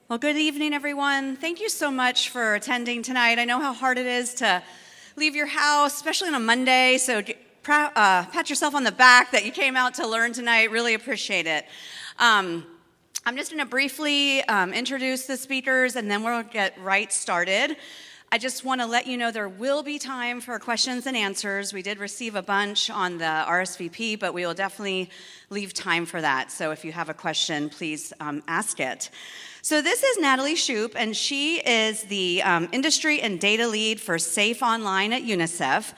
Well, good evening, everyone. Thank you so much for attending tonight. I know how hard it is to leave your house, especially on a Monday, so pat yourself on the back that you came out to learn tonight. Really appreciate it. I'm just going to briefly introduce the speakers, and then we'll get right started. I just want to let you know there will be time for questions and answers. We did receive a bunch on the RSVP, but we will definitely leave time for that. So if you have a question, please ask it. So this is Natalie Shoup, and she is the industry and data lead for Safe Online at UNICEF.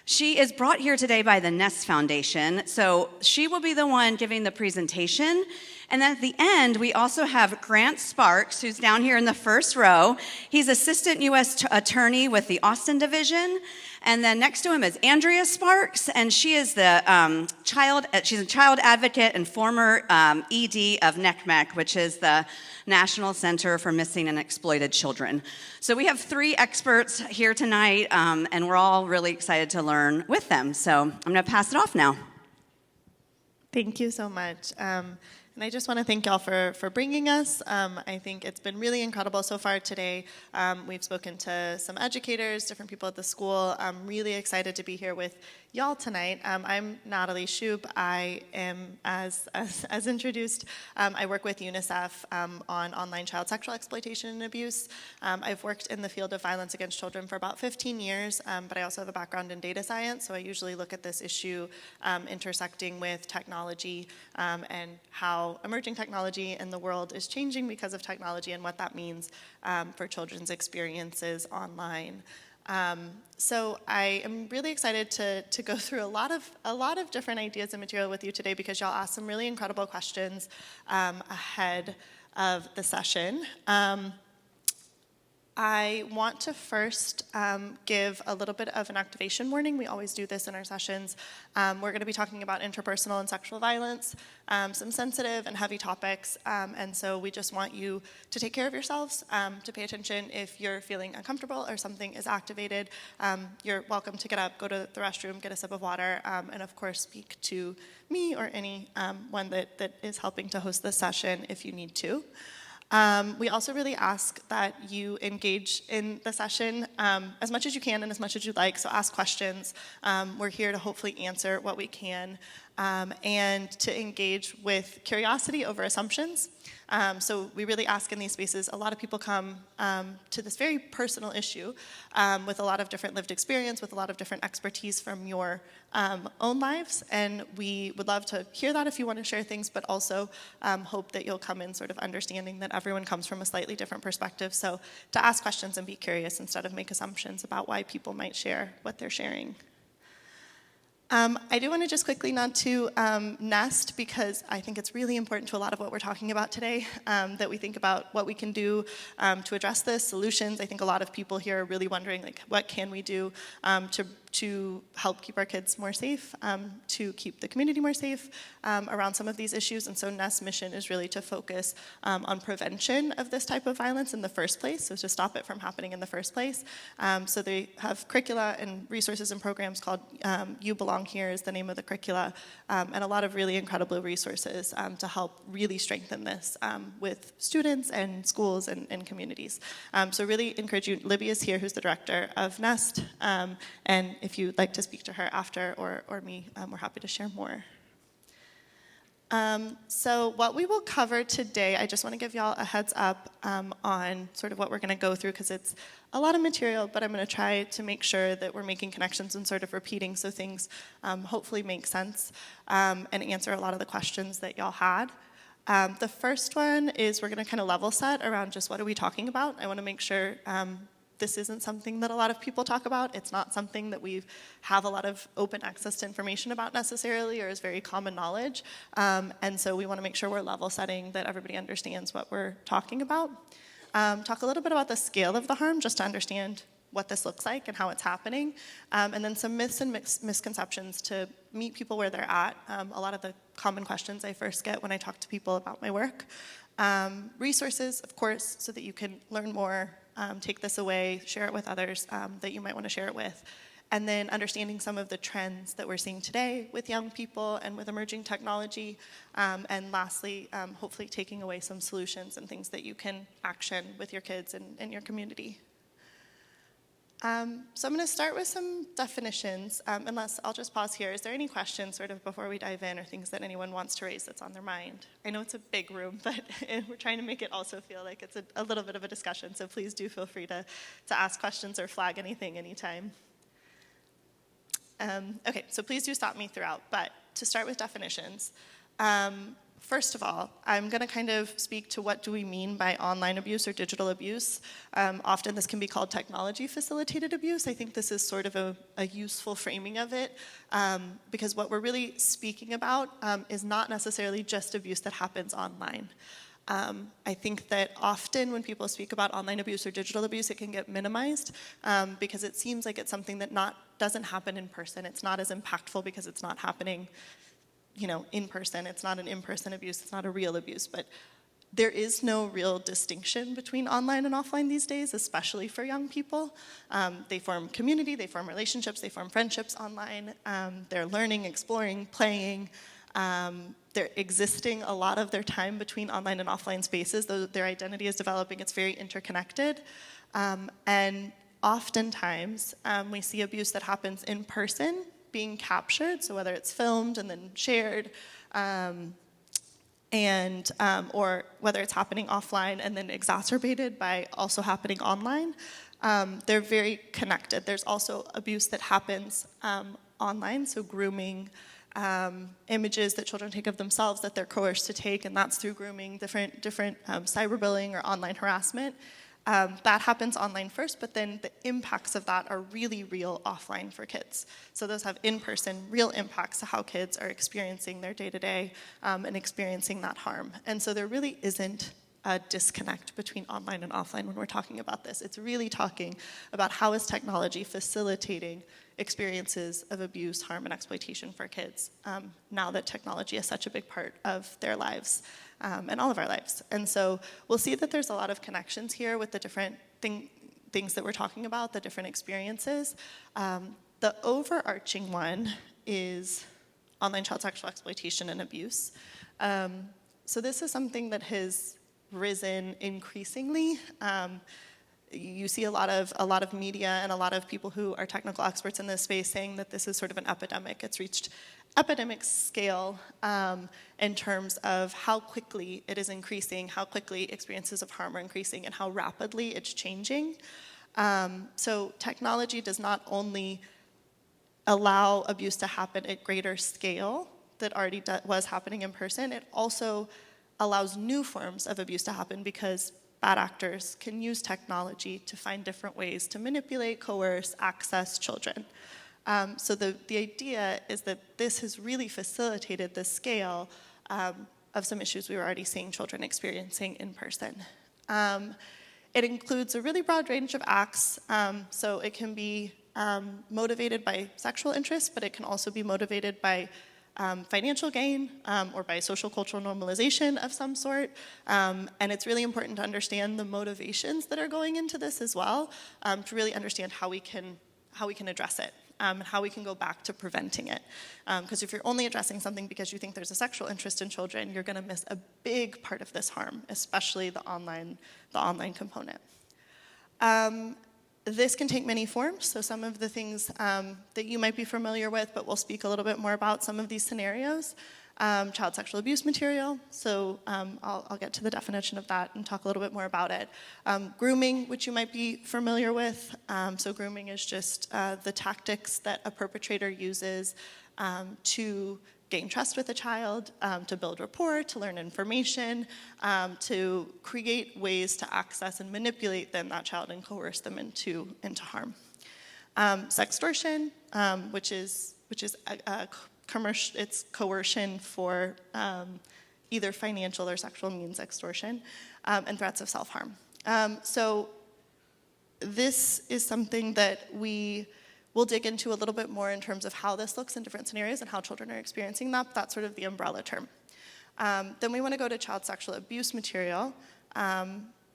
She is brought here today by the Nest Foundation, so she will be the one giving the presentation. And then at the end, we also have Grant Sparks, who's down here in the first row. He's Assistant U.S. Attorney with the Austin Division. And then next to him is Andrea Sparks, and she is the she's a child advocate and former ED of NCMEC, which is the National Center for Missing and Exploited Children. So we have 3 experts here tonight, and we're all really excited to learn with them. So I'm going to pass it off now. Thank you so much. And I just want to thank y'all for bringing us. I think it's been really incredible so far today. We've spoken to some educators, different people at the school. I'm really excited to be here with y'all tonight. I'm Natalie Shoup. I am, as introduced, I work with UNICEF on online child sexual exploitation and abuse. I've worked in the field of violence against children for about 15 years, but I also have a background in data science, so I usually look at this issue intersecting with technology and how emerging technology in the world is changing because of technology and what that means for children's experiences online. So I am really excited to go through a lot of different ideas and material with you today because y'all asked some really incredible questions ahead of the session. I want to first give a little bit of an activation warning. We always do this in our sessions. We're going to be talking about interpersonal and sexual violence, some sensitive and heavy topics, and so we just want you to take care of yourselves, to pay attention if you're feeling uncomfortable or something is activated. You're welcome to get up, go to the restroom, get a sip of water, and of course speak to me or anyone that is helping to host this session if you need to. We also really ask that you engage in the session as much as you can and as much as you'd like, so ask questions. We're here to hopefully answer what we can and to engage with curiosity over assumptions. So we really ask in these spaces, a lot of people come to this very personal issue with a lot of different lived experience, with a lot of different expertise from your own lives, and we would love to hear that if you want to share things, but also hope that you'll come in sort of understanding that everyone comes from a slightly different perspective, so to ask questions and be curious instead of make assumptions about why people might share what they're sharing. I do want to just quickly nod to Nest because I think it's really important to a lot of what we're talking about today, that we think about what we can do to address this, solutions. I think a lot of people here are really wondering, like, what can we do to help keep our kids more safe, to keep the community more safe around some of these issues. And so Nest's mission is really to focus on prevention of this type of violence in the first place, so to stop it from happening in the first place. So they have curricula and resources and programs called You Belong Here is the name of the curricula, and a lot of really incredible resources to help really strengthen this with students and schools and communities. So really encourage you. Libby is here, who's the director of Nest, and if you'd like to speak to her after or me, we're happy to share more. So what we will cover today, I just want to give y'all a heads up on sort of what we're going to go through because it's a lot of material, but I'm going to try to make sure that we're making connections and sort of repeating so things hopefully make sense and answer a lot of the questions that y'all had. The first one is we're going to kind of level set around just what are we talking about. I want to make sure this isn't something that a lot of people talk about. It's not something that we have a lot of open access to information about necessarily or is very common knowledge. And so we want to make sure we're level setting, that everybody understands what we're talking about. Talk a little bit about the scale of the harm, just to understand what this looks like and how it's happening. And then some myths and misconceptions to meet people where they're at. A lot of the common questions I first get when I talk to people about my work. Resources, of course, so that you can learn more, take this away, share it with others that you might want to share it with. and then understanding some of the trends that we're seeing today with young people and with emerging technology. And lastly, hopefully taking away some solutions and things that you can action with your kids and in your community. So I'm going to start with some definitions, unless I'll just pause here. Is there any questions sort of before we dive in, or things that anyone wants to raise that's on their mind? I know it's a big room, but we're trying to make it also feel like it's a little bit of a discussion, so please do feel free to ask questions or flag anything anytime. Okay, so please do stop me throughout, but to start with definitions, first of all, I'm going to kind of speak to what do we mean by online abuse or digital abuse. Often this can be called technology-facilitated abuse. I think this is sort of a useful framing of it, because what we're really speaking about is not necessarily just abuse that happens online. I think that often when people speak about online abuse or digital abuse, it can get minimized because it seems like it's something that doesn't happen in person. It's not as impactful because it's not happening in person. It's not an in-person abuse. It's not a real abuse. But there is no real distinction between online and offline these days, especially for young people. They form community, they form relationships, they form friendships online. They're learning, exploring, playing. They're existing a lot of their time between online and offline spaces. Though their identity is developing, it's very interconnected. And oftentimes, we see abuse that happens in person being captured, so whether it's filmed and then shared, or whether it's happening offline and then exacerbated by also happening online, they're very connected. There's also abuse that happens online, so grooming, images that children take of themselves that they're coerced to take, and that's through grooming, different cyberbullying or online harassment. That happens online first, but then the impacts of that are really real offline for kids. So those have in-person, real impacts to how kids are experiencing their day-to-day and experiencing that harm. And so there really isn't a disconnect between online and offline when we're talking about this. It's really talking about how is technology facilitating experiences of abuse, harm, and exploitation for kids now that technology is such a big part of their lives. And all of our lives. And so we'll see that there's a lot of connections here with the different things that we're talking about, the different experiences. The overarching one is online child sexual exploitation and abuse. So this is something that has risen increasingly. You see a lot of media and a lot of people who are technical experts in this space saying that this is sort of an epidemic. It's reached epidemic scale in terms of how quickly it is increasing, how quickly experiences of harm are increasing, and how rapidly it's changing. So technology does not only allow abuse to happen at greater scale that already was happening in person, it also allows new forms of abuse to happen because bad actors can use technology to find different ways to manipulate, coerce, access children. So the idea is that this has really facilitated the scale of some issues we were already seeing children experiencing in person. It includes a really broad range of acts, so it can be motivated by sexual interest, but it can also be motivated by financial gain or by social cultural normalization of some sort. And it's really important to understand the motivations that are going into this as well, to really understand how we can address it. And how we can go back to preventing it. Because if you're only addressing something because you think there's a sexual interest in children, you're going to miss a big part of this harm, especially the online component. This can take many forms, so some of the things that you might be familiar with, but we'll speak a little bit more about some of these scenarios. Child sexual abuse material, so I'll get to the definition of that and talk a little bit more about it. Grooming, which you might be familiar with. So grooming is just the tactics that a perpetrator uses to gain trust with a child, to build rapport, to learn information, to create ways to access and manipulate then that child and coerce them into harm. Sextortion, which is it's coercion for either financial or sexual means extortion, and threats of self-harm. So this is something that we will dig into a little bit more in terms of how this looks in different scenarios and how children are experiencing that. That's sort of the umbrella term. Then we want to go to child sexual abuse material.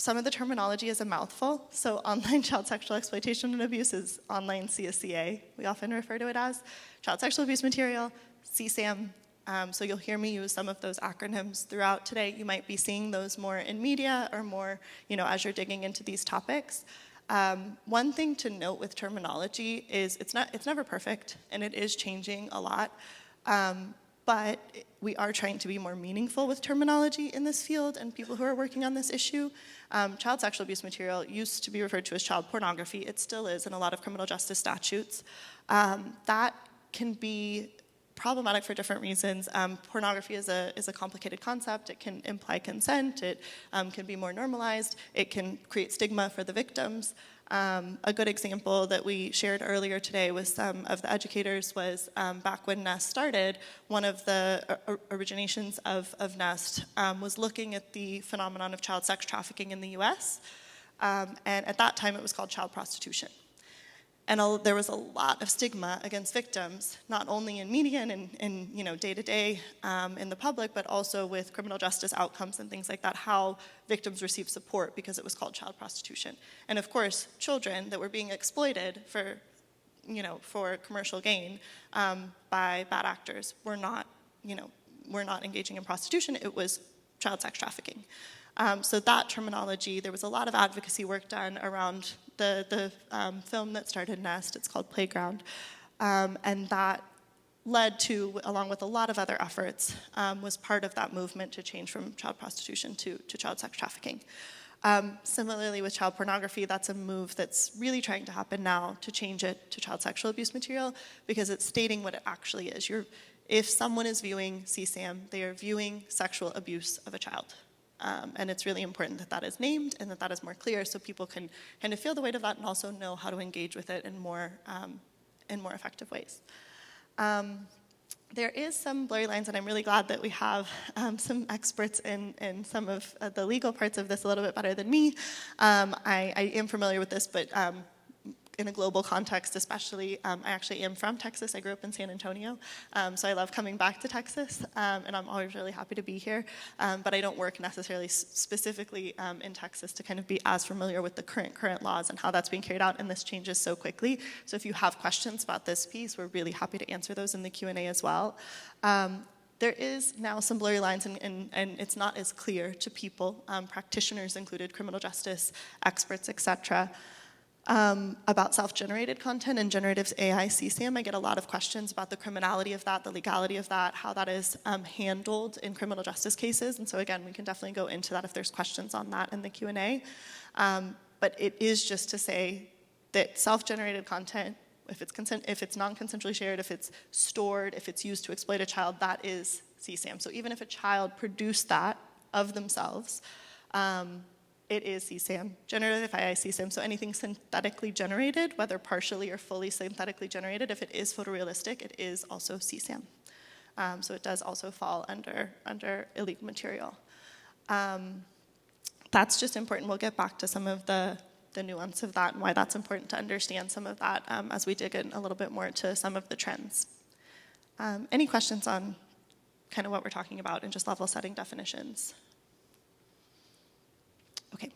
Some of the terminology is a mouthful. So online child sexual exploitation and abuse is online CSCA, we often refer to it as. Child sexual abuse material, CSAM. So you'll hear me use some of those acronyms throughout today. You might be seeing those more in media or more, as you're digging into these topics. One thing to note with terminology is it's never perfect, and it is changing a lot. But we are trying to be more meaningful with terminology in this field and people who are working on this issue. Child sexual abuse material used to be referred to as child pornography. It still is in a lot of criminal justice statutes. That can be problematic for different reasons. Pornography is a complicated concept. It can imply consent. It can be more normalized. It can create stigma for the victims. A good example that we shared earlier today with some of the educators was back when NEST started, one of the originations of NEST was looking at the phenomenon of child sex trafficking in the US. And at that time, it was called child prostitution. And there was a lot of stigma against victims, not only in media and day-to-day in the public, but also with criminal justice outcomes and things like that, how victims receive support because it was called child prostitution. And of course, children that were being exploited for commercial gain by bad actors were not engaging in prostitution. It was child sex trafficking. So that terminology, there was a lot of advocacy work done around the film that started NEST. It's called Playground. And that led to, along with a lot of other efforts, was part of that movement to change from child prostitution to child sex trafficking. Similarly with child pornography, that's a move that's really trying to happen now to change it to child sexual abuse material because it's stating what it actually is. If someone is viewing CSAM, they are viewing sexual abuse of a child. And it's really important that that is named and that that is more clear so people can kind of feel the weight of that and also know how to engage with it in more effective ways. There is some blurry lines, and I'm really glad that we have some experts in some of the legal parts of this a little bit better than me. I am familiar with this, but in a global context especially, I actually am from Texas. I grew up in San Antonio, so I love coming back to Texas, and I'm always really happy to be here. But I don't work necessarily specifically in Texas to kind of be as familiar with the current laws and how that's being carried out, and this changes so quickly. So if you have questions about this piece, we're really happy to answer those in the Q&A as well. There is now some blurry lines, and it's not as clear to people, practitioners included, criminal justice experts, et cetera, about self-generated content and generative AI CSAM. I get a lot of questions about the criminality of that, the legality of that, how that is handled in criminal justice cases. And so again, we can definitely go into that if there's questions on that in the Q&A. But it is just to say that self-generated content, if it's non-consensually shared, if it's stored, if it's used to exploit a child, that is CSAM. So even if a child produced that of themselves, it is CSAM, generative AI CSAM. So anything synthetically generated, whether partially or fully synthetically generated, if it is photorealistic, it is also CSAM. So it does also fall under illegal material. That's just important. We'll get back to some of the nuance of that and why that's important to understand some of that as we dig in a little bit more to some of the trends. Any questions on kind of what we're talking about and just level setting definitions? Okay,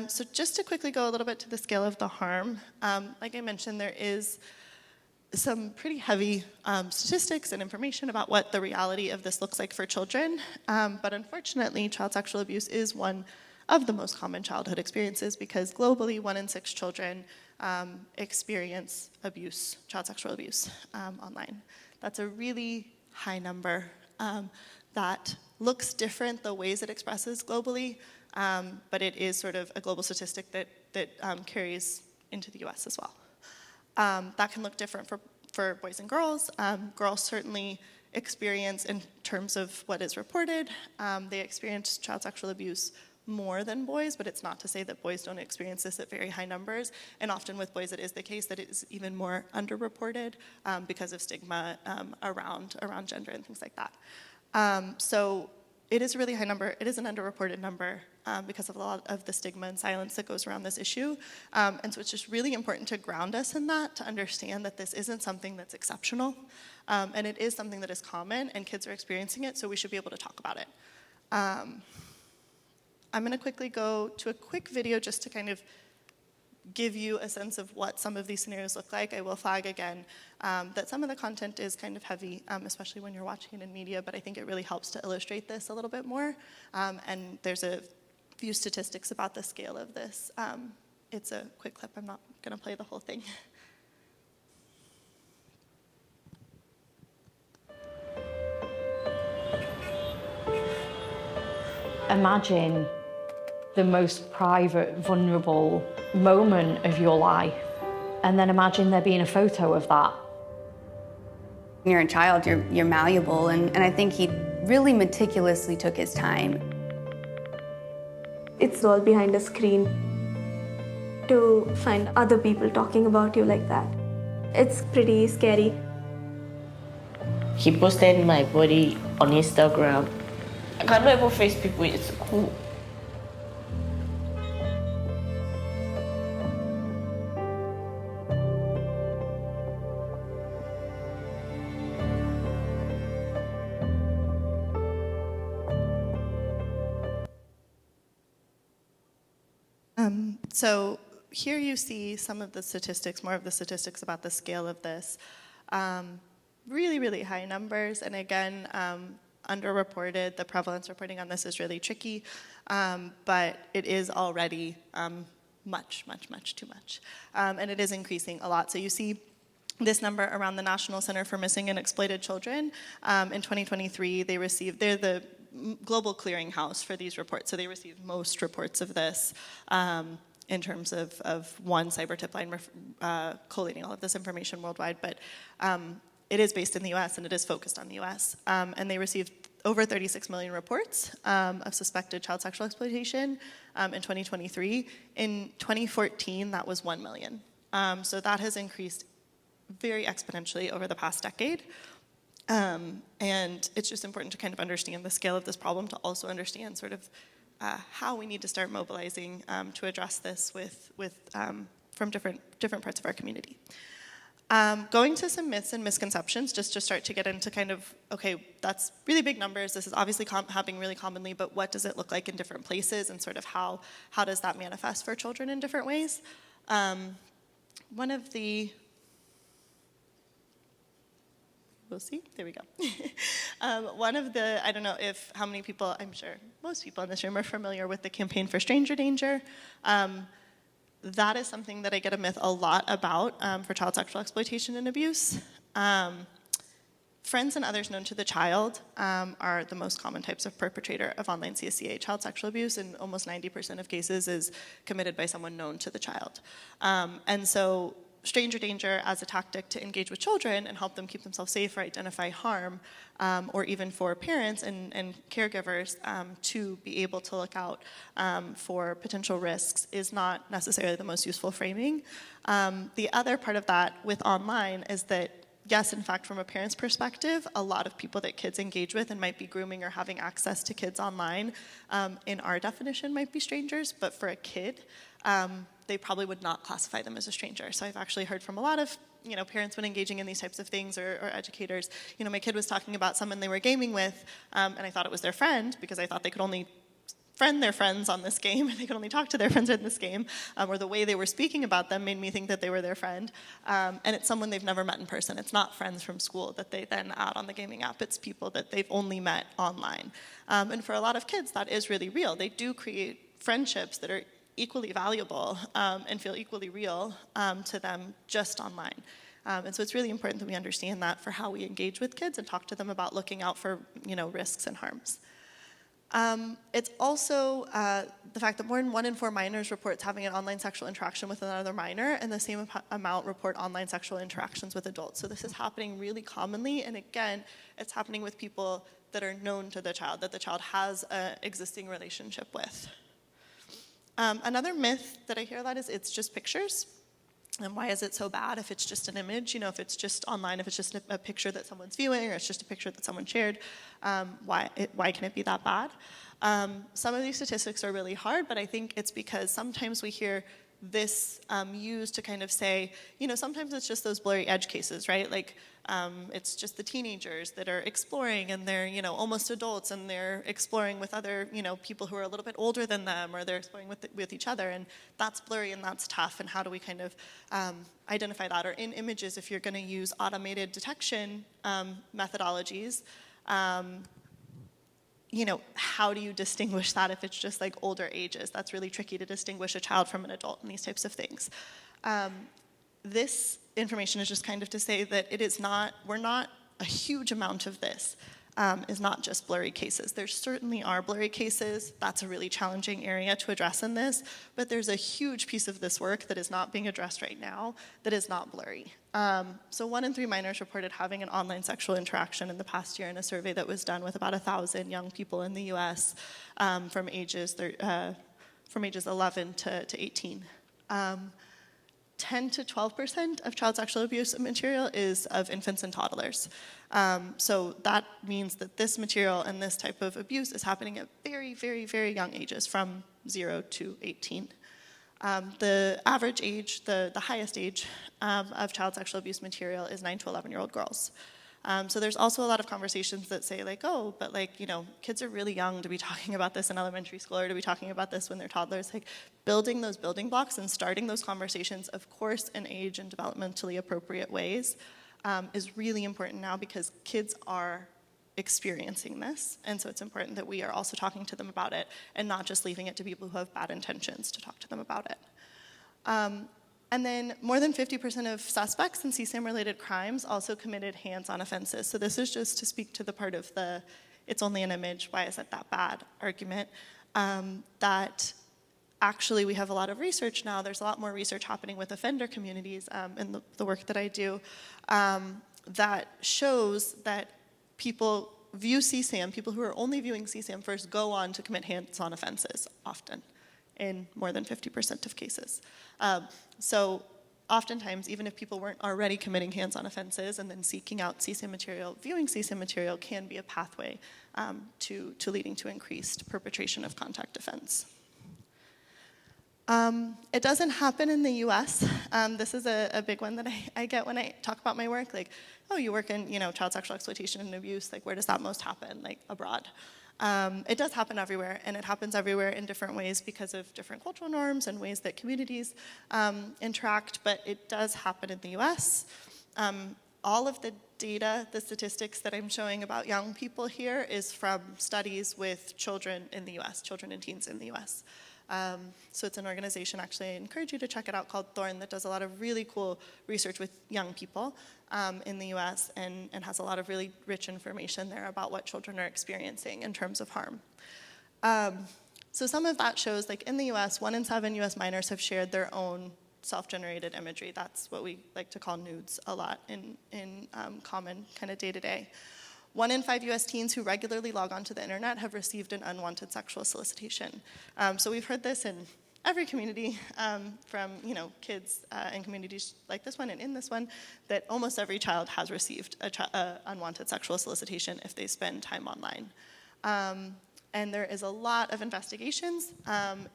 so just to quickly go a little bit to the scale of the harm, like I mentioned, there is some pretty heavy statistics and information about what the reality of this looks like for children, but unfortunately, child sexual abuse is one of the most common childhood experiences because globally, 1 in 6 children experience abuse, child sexual abuse online. That's a really high number that looks different the ways it expresses globally, but it is sort of a global statistic that carries into the US as well. That can look different for boys and girls. Girls certainly experience, in terms of what is reported, they experience child sexual abuse more than boys, but it's not to say that boys don't experience this at very high numbers. And often with boys, it is the case that it is even more underreported because of stigma around gender and things like that. So it is a really high number. It is an underreported number because of a lot of the stigma and silence that goes around this issue. And so it's just really important to ground us in that, to understand that this isn't something that's exceptional. And it is something that is common, and kids are experiencing it, so we should be able to talk about it. I'm going to quickly go to a quick video just to kind of give you a sense of what some of these scenarios look like. I will flag again that some of the content is kind of heavy, especially when you're watching it in media, but I think it really helps to illustrate this a little bit more. And there's a few statistics about the scale of this. It's a quick clip. I'm not going to play the whole thing. Imagine the most private, vulnerable moment of your life, and then imagine there being a photo of that. When you're a child, you're malleable, and I think he really meticulously took his time. It's all behind a screen. To find other people talking about you like that, it's pretty scary. He posted my body on Instagram. I cannot even face people in school. So here you see some of the statistics, more of the statistics about the scale of this. Really, really high numbers, and again, underreported. The prevalence reporting on this is really tricky, but it is already much, much, much too much. And it is increasing a lot. So you see this number around the National Center for Missing and Exploited Children. In 2023, they're the global clearinghouse for these reports, so they receive most reports of this in terms of one cyber tip line collating all of this information worldwide, but it is based in the US and it is focused on the US. And they received over 36 million reports of suspected child sexual exploitation in 2023. In 2014, that was 1 million. So that has increased very exponentially over the past decade. And it's just important to kind of understand the scale of this problem, to also understand sort of how we need to start mobilizing to address this from different parts of our community. Going to some myths and misconceptions, just to start to get into kind of, okay, that's really big numbers. This is obviously happening really commonly, but what does it look like in different places, and sort of how does that manifest for children in different ways? One of the We'll see. There we go. One of the, I don't know how many people, I'm sure most people in this room are familiar with the campaign for stranger danger. That is something that I get a myth a lot about for child sexual exploitation and abuse. Friends and others known to the child are the most common types of perpetrator of online CSCA child sexual abuse, and almost 90% of cases is committed by someone known to the child. And so stranger danger as a tactic to engage with children and help them keep themselves safe or identify harm, or even for parents and caregivers to be able to look out for potential risks, is not necessarily the most useful framing. The other part of that with online is that, yes, in fact, from a parent's perspective, a lot of people that kids engage with and might be grooming or having access to kids online, in our definition, might be strangers, but for a kid, they probably would not classify them as a stranger. So I've actually heard from a lot of parents when engaging in these types of things, or educators, my kid was talking about someone they were gaming with, and I thought it was their friend, because I thought they could only friend their friends on this game, and they could only talk to their friends in this game, or the way they were speaking about them made me think that they were their friend. And it's someone they've never met in person. It's not friends from school that they then add on the gaming app. It's people that they've only met online. And for a lot of kids, that is really real. They do create friendships that are equally valuable and feel equally real to them just online. And so it's really important that we understand that for how we engage with kids and talk to them about looking out for risks and harms. It's also the fact that more than 1 in 4 minors reports having an online sexual interaction with another minor, and the same amount report online sexual interactions with adults. So this is happening really commonly, and again, it's happening with people that are known to the child, that the child has an existing relationship with. Another myth that I hear a lot is it's just pictures. And why is it so bad if it's just an image? If it's just online, if it's just a picture that someone's viewing, or it's just a picture that someone shared, why can it be that bad? Some of these statistics are really hard, but I think it's because sometimes we hear this used to kind of say, sometimes it's just those blurry edge cases, right? Like it's just the teenagers that are exploring and they're, almost adults and they're exploring with other, people who are a little bit older than them, or they're exploring with each other, and that's blurry and that's tough, and how do we kind of identify that? Or in images, if you're going to use automated detection methodologies, how do you distinguish that if it's just like older ages? That's really tricky to distinguish a child from an adult and these types of things. This information is just kind of to say that we're not a huge amount of this is not just blurry cases. There certainly are blurry cases. That's a really challenging area to address in this, but there's a huge piece of this work that is not being addressed right now that is not blurry. So 1 in 3 minors reported having an online sexual interaction in the past year in a survey that was done with about 1,000 young people in the US from ages 11 to 18. 10 to 12% of child sexual abuse material is of infants and toddlers. So that means that this material and this type of abuse is happening at very, very, very young ages, from 0 to 18. The average age, the highest age of child sexual abuse material is 9 to 11-year-old girls. So there's also a lot of conversations that say like, oh, but like, kids are really young to be talking about this in elementary school, or to be talking about this when they're toddlers. Like, building those building blocks and starting those conversations, of course, in age and developmentally appropriate ways, is really important now, because kids are experiencing this. And so it's important that we are also talking to them about it, and not just leaving it to people who have bad intentions to talk to them about it. And then more than 50% of suspects in CSAM-related crimes also committed hands-on offenses. So this is just to speak to the part of the "it's only an image, why is it that bad" argument, that actually we have a lot of research now. There's a lot more research happening with offender communities in the work that I do that shows that people view CSAM, people who are only viewing CSAM first, go on to commit hands-on offenses often, in more than 50% of cases. So oftentimes, even if people weren't already committing hands-on offenses and then seeking out CSAM material, viewing CSAM material can be a pathway to leading to increased perpetration of contact offense. It doesn't happen in the US. This is a big one that I get when I talk about my work. Like, oh, you work in child sexual exploitation and abuse. Like, where does that most happen? Like, abroad. It does happen everywhere, and it happens everywhere in different ways because of different cultural norms and ways that communities interact, but it does happen in the US. All of the data, the statistics that I'm showing about young people here is from studies with children in the US, children and teens in the US. So it's an organization, actually, I encourage you to check it out, called Thorn, that does a lot of really cool research with young people in the US and has a lot of really rich information there about what children are experiencing in terms of harm. So some of that shows, like in the US, 1 in 7 US minors have shared their own self-generated imagery. That's what we like to call nudes a lot in common kind of day-to-day. 1 in 5 US teens who regularly log onto the internet have received an unwanted sexual solicitation. So we've heard this in every community from kids in communities like this one and in this one, that almost every child has received an unwanted sexual solicitation if they spend time online. And there is a lot of investigations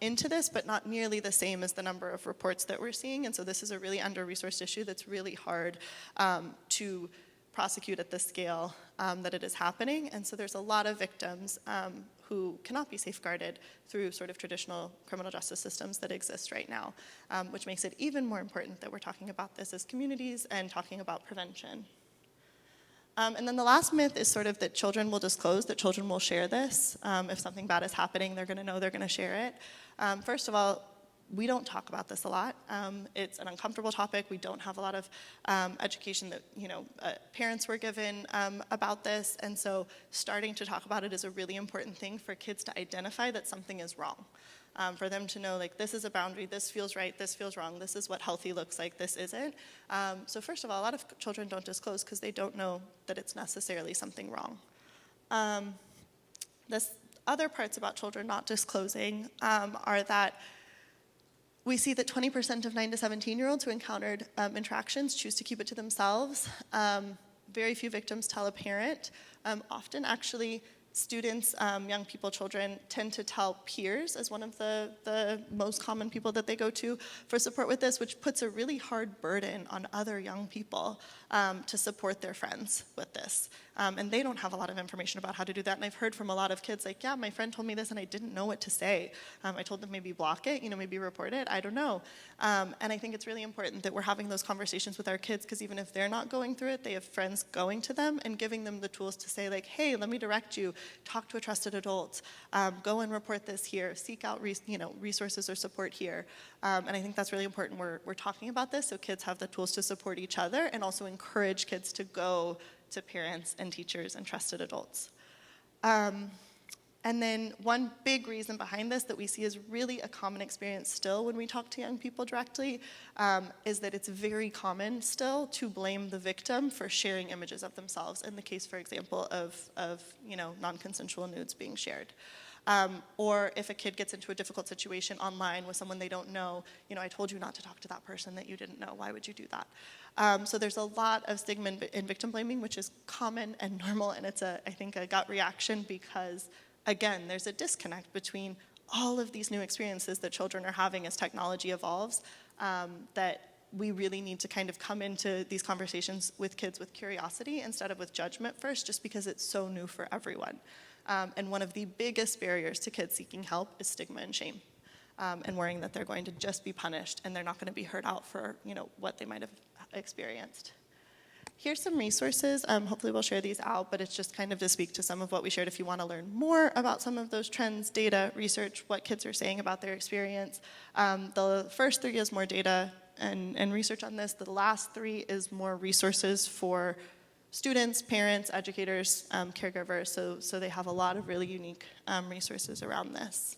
into this, but not nearly the same as the number of reports that we're seeing. And so this is a really under-resourced issue that's really hard to prosecute at the scale that it is happening. And so there's a lot of victims who cannot be safeguarded through sort of traditional criminal justice systems that exist right now, which makes it even more important that we're talking about this as communities and talking about prevention. And then the last myth is sort of that children will disclose, that children will share this. If something bad is happening, they're gonna know, they're gonna share it. First of all, we don't talk about this a lot. It's an uncomfortable topic. We don't have a lot of education that parents were given about this, and so starting to talk about it is a really important thing for kids to identify that something is wrong. For them to know, like, this is a boundary, this feels right, this feels wrong, this is what healthy looks like, this isn't. So first of all, a lot of children don't disclose because they don't know that it's necessarily something wrong. This other parts about children not disclosing are that we see that 20% of 9 to 17-year-olds who encountered interactions choose to keep it to themselves. Very few victims tell a parent. Often, actually, students, young people, children tend to tell peers as one of the most common people that they go to for support with this, which puts a really hard burden on other young people to support their friends with this. And they don't have a lot of information about how to do that. And I've heard from a lot of kids like, yeah, my friend told me this and I didn't know what to say. I told them maybe block it, maybe report it, I don't know. And I think it's really important that we're having those conversations with our kids, because even if they're not going through it, they have friends going to them and giving them the tools to say like, hey, let me direct you, talk to a trusted adult, go and report this here, seek out resources or support here. And I think that's really important. We're talking about this so kids have the tools to support each other and also encourage kids to go to parents and teachers and trusted adults. And then one big reason behind this that we see is really a common experience still when we talk to young people directly is that it's very common still to blame the victim for sharing images of themselves, in the case, for example, of non-consensual nudes being shared. Or if a kid gets into a difficult situation online with someone they don't know, I told you not to talk to that person that you didn't know. Why would you do that? So there's a lot of stigma in victim blaming, which is common and normal, and it's, I think, a gut reaction because, again, there's a disconnect between all of these new experiences that children are having as technology evolves, that we really need to kind of come into these conversations with kids with curiosity instead of with judgment first, just because it's so new for everyone. And one of the biggest barriers to kids seeking help is stigma and shame, and worrying that they're going to just be punished and they're not going to be heard out for what they might have experienced. Here's some resources. Hopefully we'll share these out, but it's just kind of to speak to some of what we shared if you want to learn more about some of those trends, data, research, what kids are saying about their experience. The first 3 is more data and research on this. The last 3 is more resources for students, parents, educators, caregivers, so they have a lot of really unique resources around this.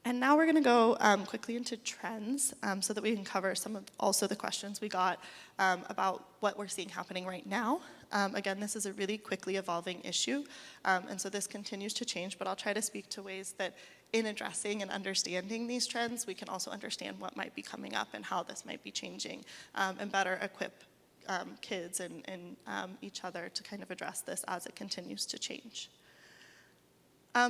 And now we're going to go quickly into trends so that we can cover some of also the questions we got about what we're seeing happening right now. Again, this is a really quickly evolving issue, and so this continues to change, but I'll try to speak to ways that in addressing and understanding these trends, we can also understand what might be coming up and how this might be changing, and better equip kids and each other to kind of address this as it continues to change.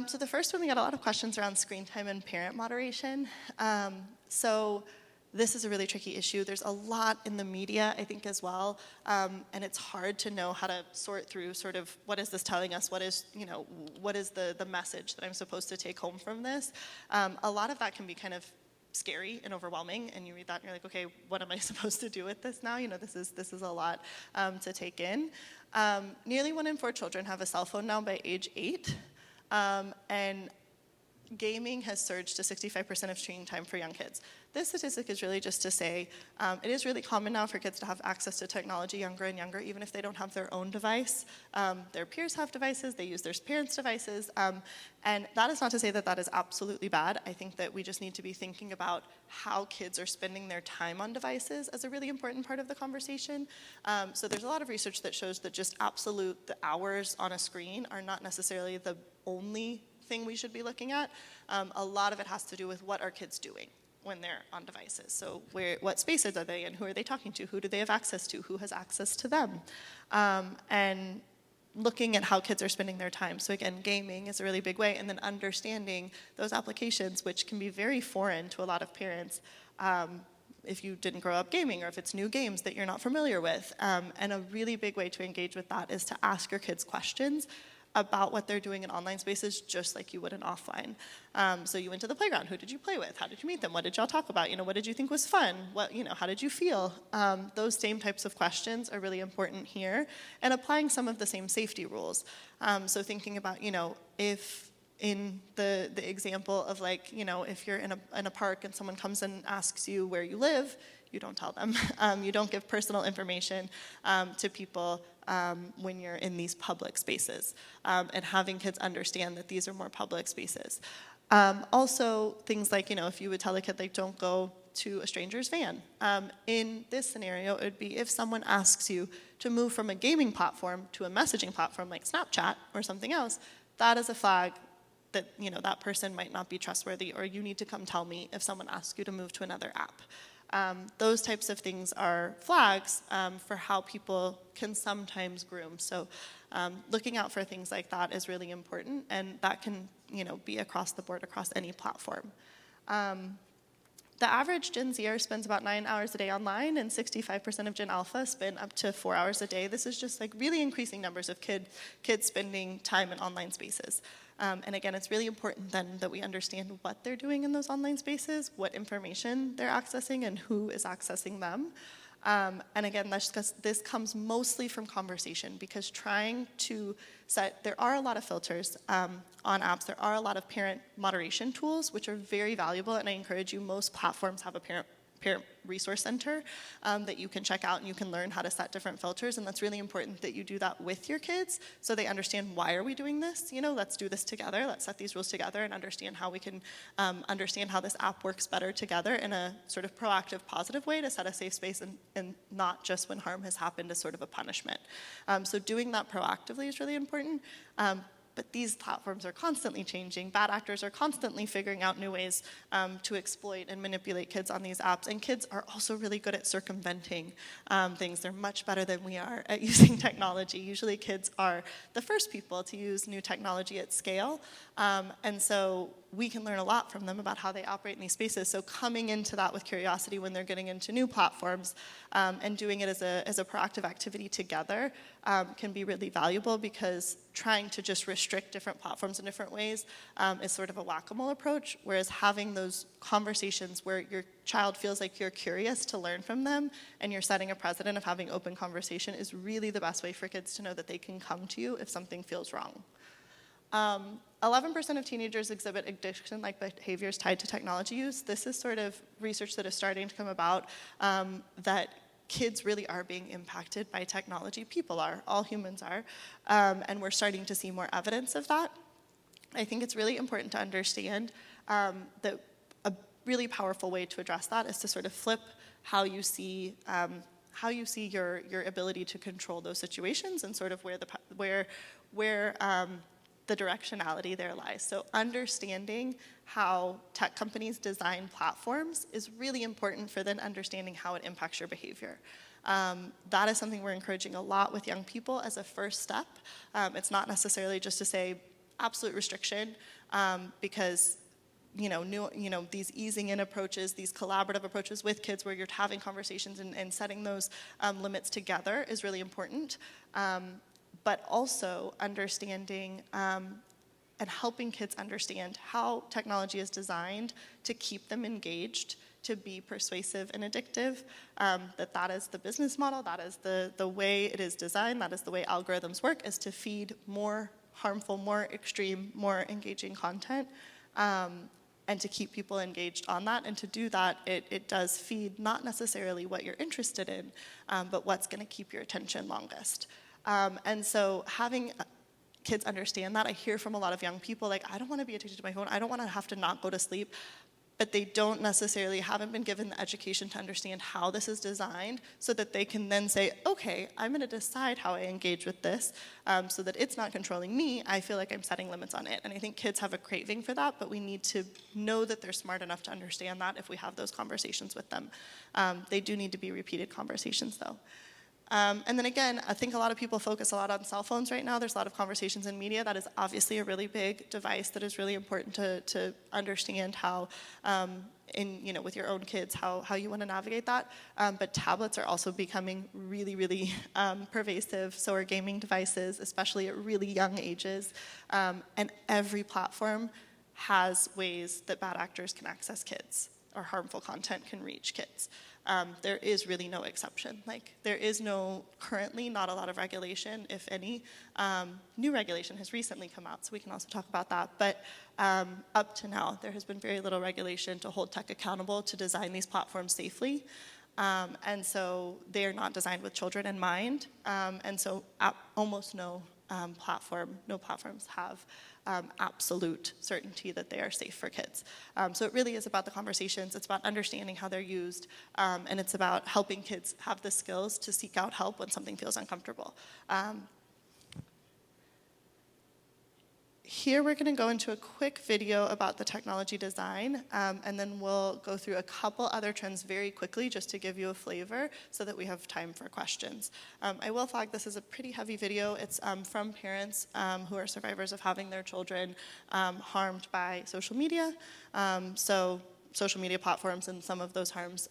So the first one, we got a lot of questions around screen time and parent moderation. So this is a really tricky issue. There's a lot in the media, I think, as well, and it's hard to know how to sort through sort of what is this telling us, what is the message that I'm supposed to take home from this. A lot of that can be kind of scary and overwhelming, and you read that and you're like, okay, what am I supposed to do with this now? This is a lot to take in. Nearly 1 in 4 children have a cell phone now by age 8. And gaming has surged to 65% of screen time for young kids. This statistic is really just to say it is really common now for kids to have access to technology younger and younger, even if they don't have their own device. Their peers have devices, they use their parents' devices, and that is not to say that that is absolutely bad. I think that we just need to be thinking about how kids are spending their time on devices as a really important part of the conversation. So there's a lot of research that shows that just the hours on a screen are not necessarily the only thing we should be looking at. A lot of it has to do with what are kids doing when they're on devices. So what spaces are they in? Who are they talking to? Who do they have access to? Who has access to them? And looking at how kids are spending their time. So again, gaming is a really big way, and then understanding those applications, which can be very foreign to a lot of parents if you didn't grow up gaming, or if it's new games that you're not familiar with. And a really big way to engage with that is to ask your kids questions about what they're doing in online spaces, just like you would in offline. So you went to the playground. Who did you play with? How did you meet them? What did y'all talk about? What did you think was fun? How did you feel? Those same types of questions are really important here, and applying some of the same safety rules. So thinking about, if in the example of if you're in a park and someone comes and asks you where you live, you don't tell them. You don't give personal information to people when you're in these public spaces, and having kids understand that these are more public spaces. Also, things like, if you would tell a kid, don't go to a stranger's van. In this scenario, it would be if someone asks you to move from a gaming platform to a messaging platform like Snapchat or something else, that is a flag that that person might not be trustworthy, or you need to come tell me if someone asks you to move to another app. Those types of things are flags for how people can sometimes groom. So looking out for things like that is really important, and that can be across the board, across any platform. The average Gen Zer spends about 9 hours a day online, and 65% of Gen Alpha spend up to 4 hours a day. This is just like really increasing numbers of kids spending time in online spaces. And again, it's really important then that we understand what they're doing in those online spaces, what information they're accessing, and who is accessing them. And again, this comes mostly from conversation, because trying to there are a lot of filters on apps. There are a lot of parent moderation tools, which are very valuable, and I encourage you, most platforms have a parent resource center that you can check out, and you can learn how to set different filters, and that's really important that you do that with your kids so they understand, why are we doing this? Let's do this together. Let's set these rules together and understand how we can understand how this app works better together in a sort of proactive, positive way to set a safe space, and not just when harm has happened as sort of a punishment. So doing that proactively is really important. But these platforms are constantly changing. Bad actors are constantly figuring out new ways to exploit and manipulate kids on these apps. And kids are also really good at circumventing things. They're much better than we are at using technology. Usually kids are the first people to use new technology at scale. And so we can learn a lot from them about how they operate in these spaces. So coming into that with curiosity when they're getting into new platforms and doing it as a proactive activity together can be really valuable, because trying to just restrict different platforms in different ways is sort of a whack-a-mole approach, whereas having those conversations where your child feels like you're curious to learn from them and you're setting a precedent of having open conversation is really the best way for kids to know that they can come to you if something feels wrong. 11% of teenagers exhibit addiction-like behaviors tied to technology use. This is sort of research that is starting to come about that kids really are being impacted by technology. People are, all humans are, and we're starting to see more evidence of that. I think it's really important to understand that a really powerful way to address that is to sort of flip how you see your ability to control those situations, and sort of where the directionality there lies. So understanding how tech companies design platforms is really important for then understanding how it impacts your behavior. That is something we're encouraging a lot with young people as a first step. It's not necessarily just to say absolute restriction, because these easing in approaches, these collaborative approaches with kids where you're having conversations and setting those limits together is really important. But also understanding and helping kids understand how technology is designed to keep them engaged, to be persuasive and addictive, that is the business model, that is the way it is designed, that is the way algorithms work, is to feed more harmful, more extreme, more engaging content, and to keep people engaged on that. And to do that, it does feed not necessarily what you're interested in, but what's going to keep your attention longest. And so having kids understand that, I hear from a lot of young people, like, I don't want to be addicted to my phone, I don't want to have to not go to sleep, but they haven't been given the education to understand how this is designed, so that they can then say, okay, I'm going to decide how I engage with this, so that it's not controlling me, I feel like I'm setting limits on it. And I think kids have a craving for that, but we need to know that they're smart enough to understand that if we have those conversations with them. They do need to be repeated conversations, though. And then again, I think a lot of people focus a lot on cell phones right now. There's a lot of conversations in media. That is obviously a really big device that is really important to understand how, with your own kids, how you want to navigate that. But tablets are also becoming really, really pervasive. So are gaming devices, especially at really young ages. And every platform has ways that bad actors can access kids, or harmful content can reach kids. There is really no exception. There is currently not a lot of regulation, if any. New regulation has recently come out, so we can also talk about that. But up to now, there has been very little regulation to hold tech accountable to design these platforms safely. And so they are not designed with children in mind. And so almost no platforms have absolute certainty that they are safe for kids. So it really is about the conversations, it's about understanding how they're used, and it's about helping kids have the skills to seek out help when something feels uncomfortable. Here we're going to go into a quick video about the technology design, and then we'll go through a couple other trends very quickly just to give you a flavor so that we have time for questions. I will flag this is a pretty heavy video. It's from parents who are survivors of having their children harmed by social media. So social media platforms and some of those harms,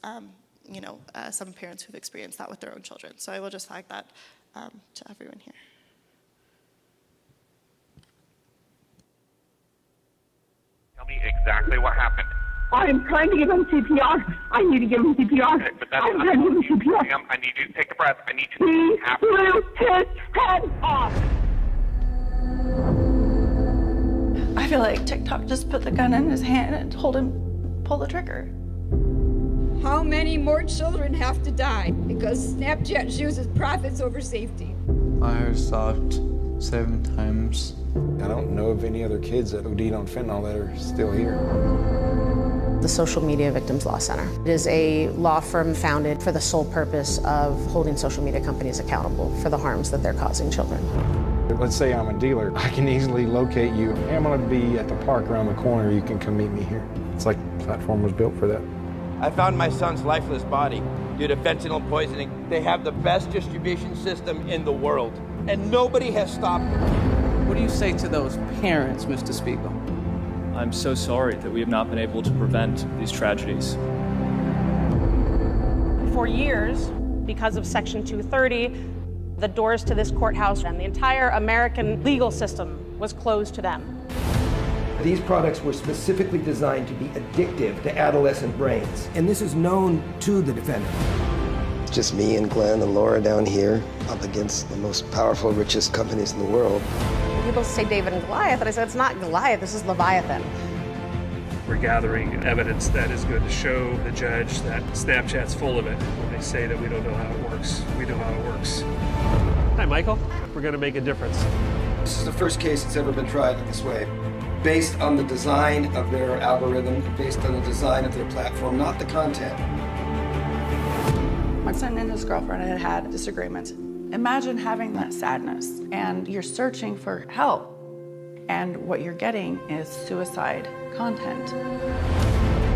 some parents who've experienced that with their own children. So I will just flag that to everyone here. Tell me exactly what happened. I'm trying to give him CPR. I need to give him CPR. Okay, but that's I'm trying to give him CPR. Ma'am, I need you to take a breath. I need you He to have blew his head off. I feel like TikTok just put the gun in his hand and told him, pull the trigger. How many more children have to die because Snapchat chooses profits over safety? I was stopped 7 times. I don't know of any other kids that OD'd on fentanyl that are still here. The Social Media Victims Law Center. It is a law firm founded for the sole purpose of holding social media companies accountable for the harms that they're causing children. Let's say I'm a dealer. I can easily locate you. Hey, I'm going to be at the park around the corner. You can come meet me here. It's like the platform was built for that. I found my son's lifeless body due to fentanyl poisoning. They have the best distribution system in the world, and nobody has stopped them. What do you say to those parents, Mr. Spiegel? I'm so sorry that we have not been able to prevent these tragedies. For years, because of Section 230, the doors to this courthouse and the entire American legal system was closed to them. These products were specifically designed to be addictive to adolescent brains, and this is known to the defendant. It's just me and Glenn and Laura down here up against the most powerful, richest companies in the world. People say David and Goliath, and I said, it's not Goliath, this is Leviathan. We're gathering evidence that is going to show the judge that Snapchat's full of it. When they say that we don't know how it works, we know how it works. Hi, Michael. We're going to make a difference. This is the first case that's ever been tried in this way. Based on the design of their algorithm, based on the design of their platform, not the content. My son and his girlfriend had had disagreements. Imagine having that sadness and you're searching for help, and what you're getting is suicide content.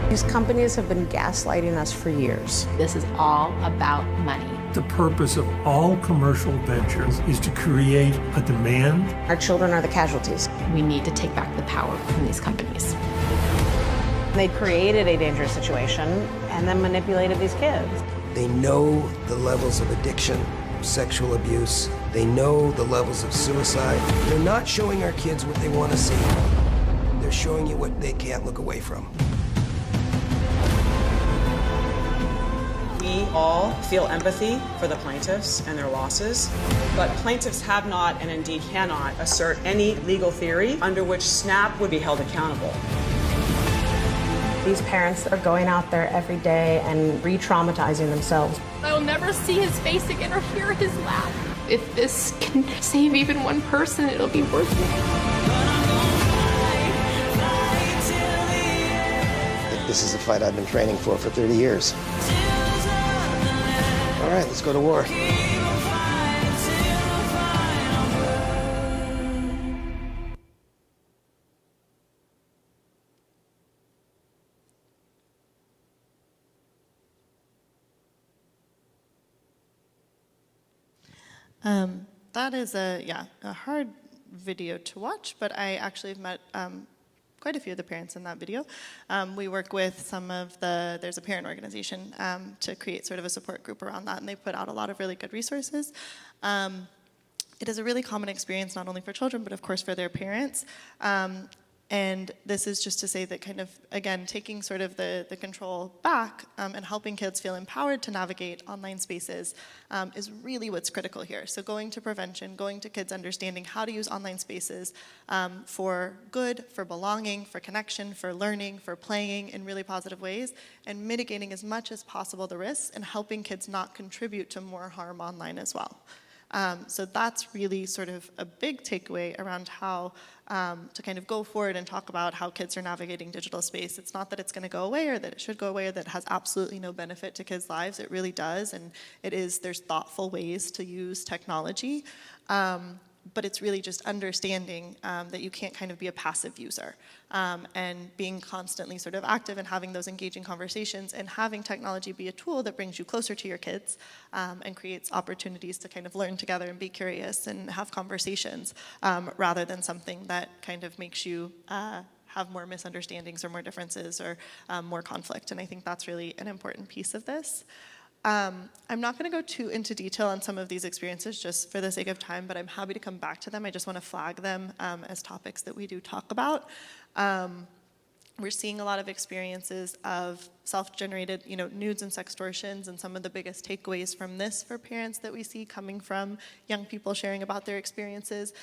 These companies have been gaslighting us for years. This is all about money. The purpose of all commercial ventures is to create a demand. Our children are the casualties. We need to take back the power from these companies. They created a dangerous situation and then manipulated these kids. They know the levels of addiction, sexual abuse. They know the levels of suicide. They're not showing our kids what they want to see. They're showing you what they can't look away from. We all feel empathy for the plaintiffs and their losses, but plaintiffs have not and indeed cannot assert any legal theory under which SNAP would be held accountable. These parents are going out there every day and re-traumatizing themselves. I'll never see his face again or hear his laugh. If this can save even one person, it'll be worth it. This is a fight I've been training for 30 years. All right, let's go to war. That is a hard video to watch, but I actually have met quite a few of the parents in that video. We work with there's a parent organization to create sort of a support group around that, and they put out a lot of really good resources. It is a really common experience, not only for children, but of course for their parents. And this is just to say that kind of, again, taking sort of the control back and helping kids feel empowered to navigate online spaces is really what's critical here. So going to prevention, going to kids understanding how to use online spaces for good, for belonging, for connection, for learning, for playing in really positive ways, and mitigating as much as possible the risks and helping kids not contribute to more harm online as well. So that's really sort of a big takeaway around how to kind of go forward and talk about how kids are navigating digital space. It's not that it's going to go away or that it should go away or that it has absolutely no benefit to kids' lives. It really does, and there's thoughtful ways to use technology. but it's really just understanding that you can't kind of be a passive user, and being constantly sort of active and having those engaging conversations and having technology be a tool that brings you closer to your kids and creates opportunities to kind of learn together and be curious and have conversations rather than something that kind of makes you have more misunderstandings or more differences or more conflict. And I think that's really an important piece of this. I'm not going to go too into detail on some of these experiences just for the sake of time, but I'm happy to come back to them. I just want to flag them as topics that we do talk about. We're seeing a lot of experiences of self-generated, nudes and sextortions, and some of the biggest takeaways from this for parents that we see coming from young people sharing about their experiences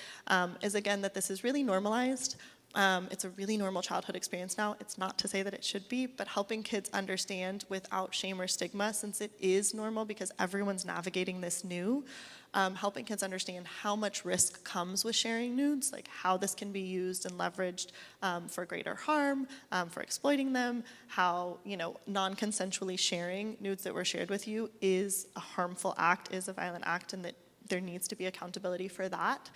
is, again, that this is really normalized. It's a really normal childhood experience now. It's not to say that it should be, but helping kids understand without shame or stigma, since it is normal because everyone's navigating this new, helping kids understand how much risk comes with sharing nudes, like how this can be used and leveraged for greater harm, for exploiting them, how non-consensually sharing nudes that were shared with you is a harmful act, is a violent act, and that there needs to be accountability for that,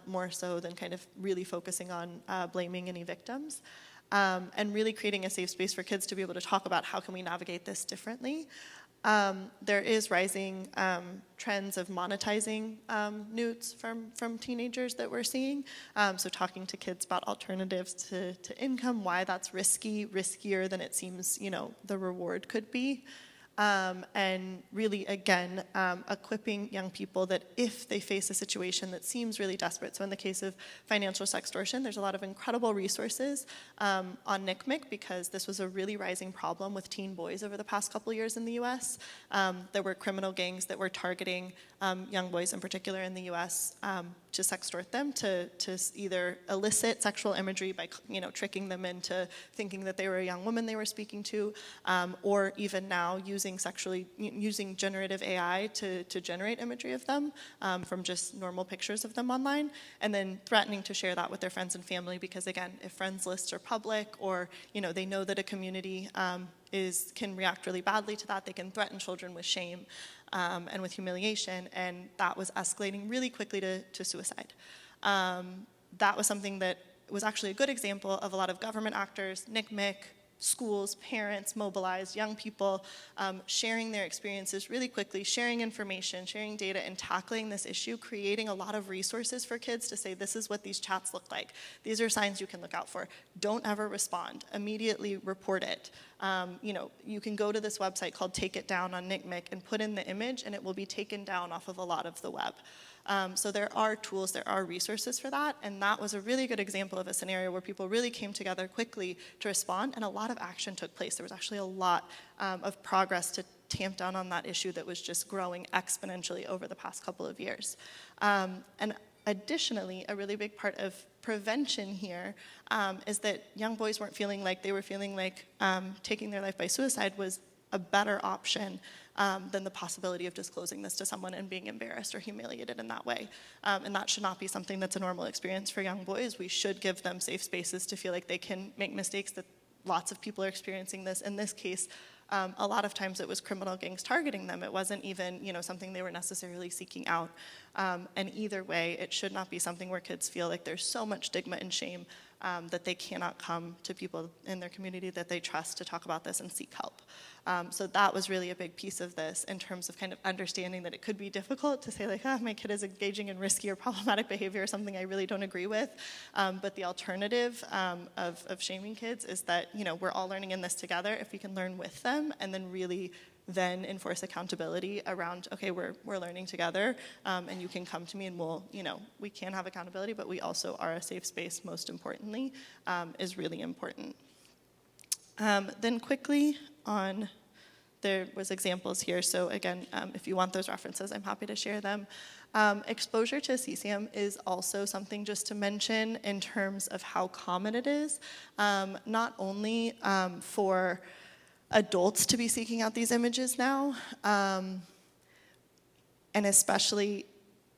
more so than kind of really focusing on blaming any victims, and really creating a safe space for kids to be able to talk about how can we navigate this differently. There is rising trends of monetizing nudes from teenagers that we're seeing. So talking to kids about alternatives to income, why that's riskier than it seems, the reward could be. And really, again, equipping young people that if they face a situation that seems really desperate, so in the case of financial sextortion, there's a lot of incredible resources on NCMEC because this was a really rising problem with teen boys over the past couple years in the US. There were criminal gangs that were targeting young boys in particular in the US to sextort them, to either elicit sexual imagery by tricking them into thinking that they were a young woman they were speaking to, or even now using generative AI to generate imagery of them from just normal pictures of them online, and then threatening to share that with their friends and family because, again, if friends lists are public or they know that a community can react really badly to that, they can threaten children with shame and with humiliation, and that was escalating really quickly to suicide. That was something that was actually a good example of a lot of government actors, NCMEC, schools, parents, mobilized, young people sharing their experiences really quickly, sharing information, sharing data, and tackling this issue, creating a lot of resources for kids to say, this is what these chats look like. These are signs you can look out for. Don't ever respond. Immediately report it. You can go to this website called Take It Down on NCMEC and put in the image, and it will be taken down off of a lot of the web. So there are tools, there are resources for that, and that was a really good example of a scenario where people really came together quickly to respond, and a lot of action took place. There was actually a lot of progress to tamp down on that issue that was just growing exponentially over the past couple of years. And additionally, a really big part of prevention here is that young boys weren't feeling like taking their life by suicide was a better option than the possibility of disclosing this to someone and being embarrassed or humiliated in that way. And that should not be something that's a normal experience for young boys. We should give them safe spaces to feel like they can make mistakes, that lots of people are experiencing this. In this case, a lot of times it was criminal gangs targeting them. It wasn't even something they were necessarily seeking out. And either way, it should not be something where kids feel like there's so much stigma and shame that they cannot come to people in their community that they trust to talk about this and seek help. So that was really a big piece of this in terms of kind of understanding that it could be difficult to say like, my kid is engaging in risky or problematic behavior or something I really don't agree with. But the alternative of shaming kids is that, we're all learning in this together. If we can learn with them and then really then enforce accountability around, okay, we're learning together, and you can come to me and we can have accountability, but we also are a safe space, most importantly, is really important. Then quickly on, there was examples here, so again, if you want those references, I'm happy to share them. Exposure to CSAM is also something just to mention in terms of how common it is, not only for adults to be seeking out these images now, and especially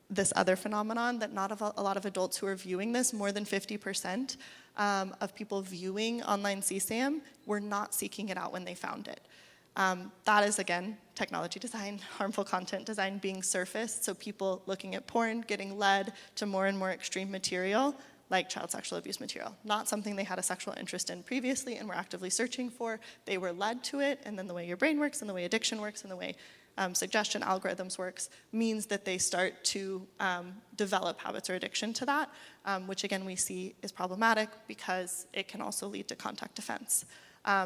this other phenomenon that not a lot of adults who are viewing this, more than 50% of people viewing online CSAM were not seeking it out when they found it. That is, again, technology design, harmful content design being surfaced, so people looking at porn, getting led to more and more extreme material, like child sexual abuse material. Not something they had a sexual interest in previously and were actively searching for. They were led to it, and then the way your brain works, and the way addiction works, and the way suggestion algorithms works means that they start to develop habits or addiction to that, which again we see is problematic because it can also lead to contact offense.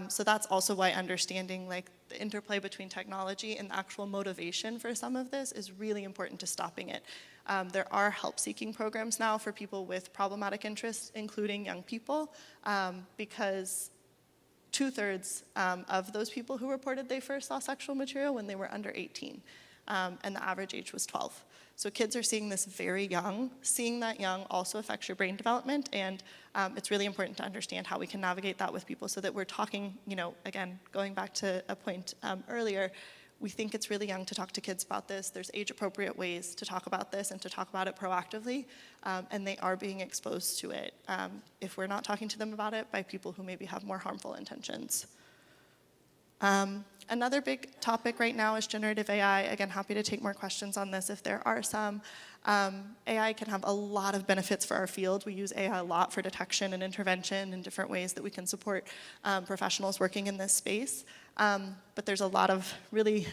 So that's also why understanding like the interplay between technology and the actual motivation for some of this is really important to stopping it. There are help-seeking programs now for people with problematic interests, including young people, because 2/3 of those people who reported they first saw sexual material when they were under 18, and the average age was 12. So kids are seeing this very young. Seeing that young also affects your brain development, and it's really important to understand how we can navigate that with people so that we're talking, again, going back to a point earlier, we think it's really young to talk to kids about this. There's age-appropriate ways to talk about this and to talk about it proactively, and they are being exposed to it if we're not talking to them about it by people who maybe have more harmful intentions. Another big topic right now is generative AI. Again, happy to take more questions on this if there are some. AI can have a lot of benefits for our field. We use AI a lot for detection and intervention and different ways that we can support professionals working in this space. But there's a lot of really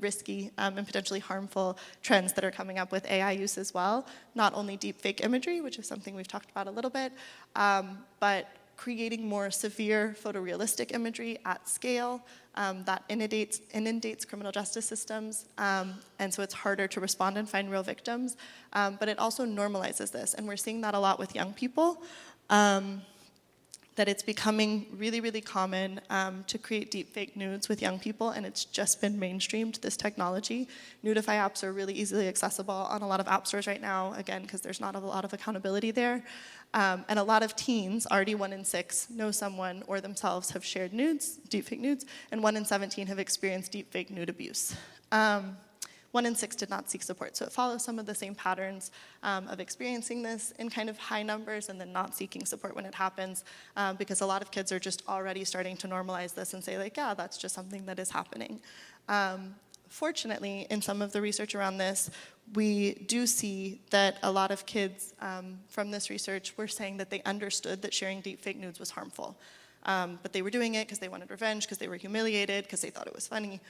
risky and potentially harmful trends that are coming up with AI use as well. Not only deepfake imagery, which is something we've talked about a little bit, but creating more severe photorealistic imagery at scale that inundates criminal justice systems, and so it's harder to respond and find real victims, but it also normalizes this, and we're seeing that a lot with young people, that it's becoming really, really common to create deepfake nudes with young people, and it's just been mainstreamed, this technology. Nudify apps are really easily accessible on a lot of app stores right now, again, because there's not a lot of accountability there. And a lot of teens, already 1 in 6, know someone or themselves have shared nudes, deepfake nudes, and 1 in 17 have experienced deepfake nude abuse. 1 in 6 did not seek support. So it follows some of the same patterns of experiencing this in kind of high numbers and then not seeking support when it happens, because a lot of kids are just already starting to normalize this and say like, yeah, that's just something that is happening. Fortunately, in some of the research around this, we do see that a lot of kids from this research were saying that they understood that sharing deepfake nudes was harmful. But they were doing it because they wanted revenge, because they were humiliated, because they thought it was funny.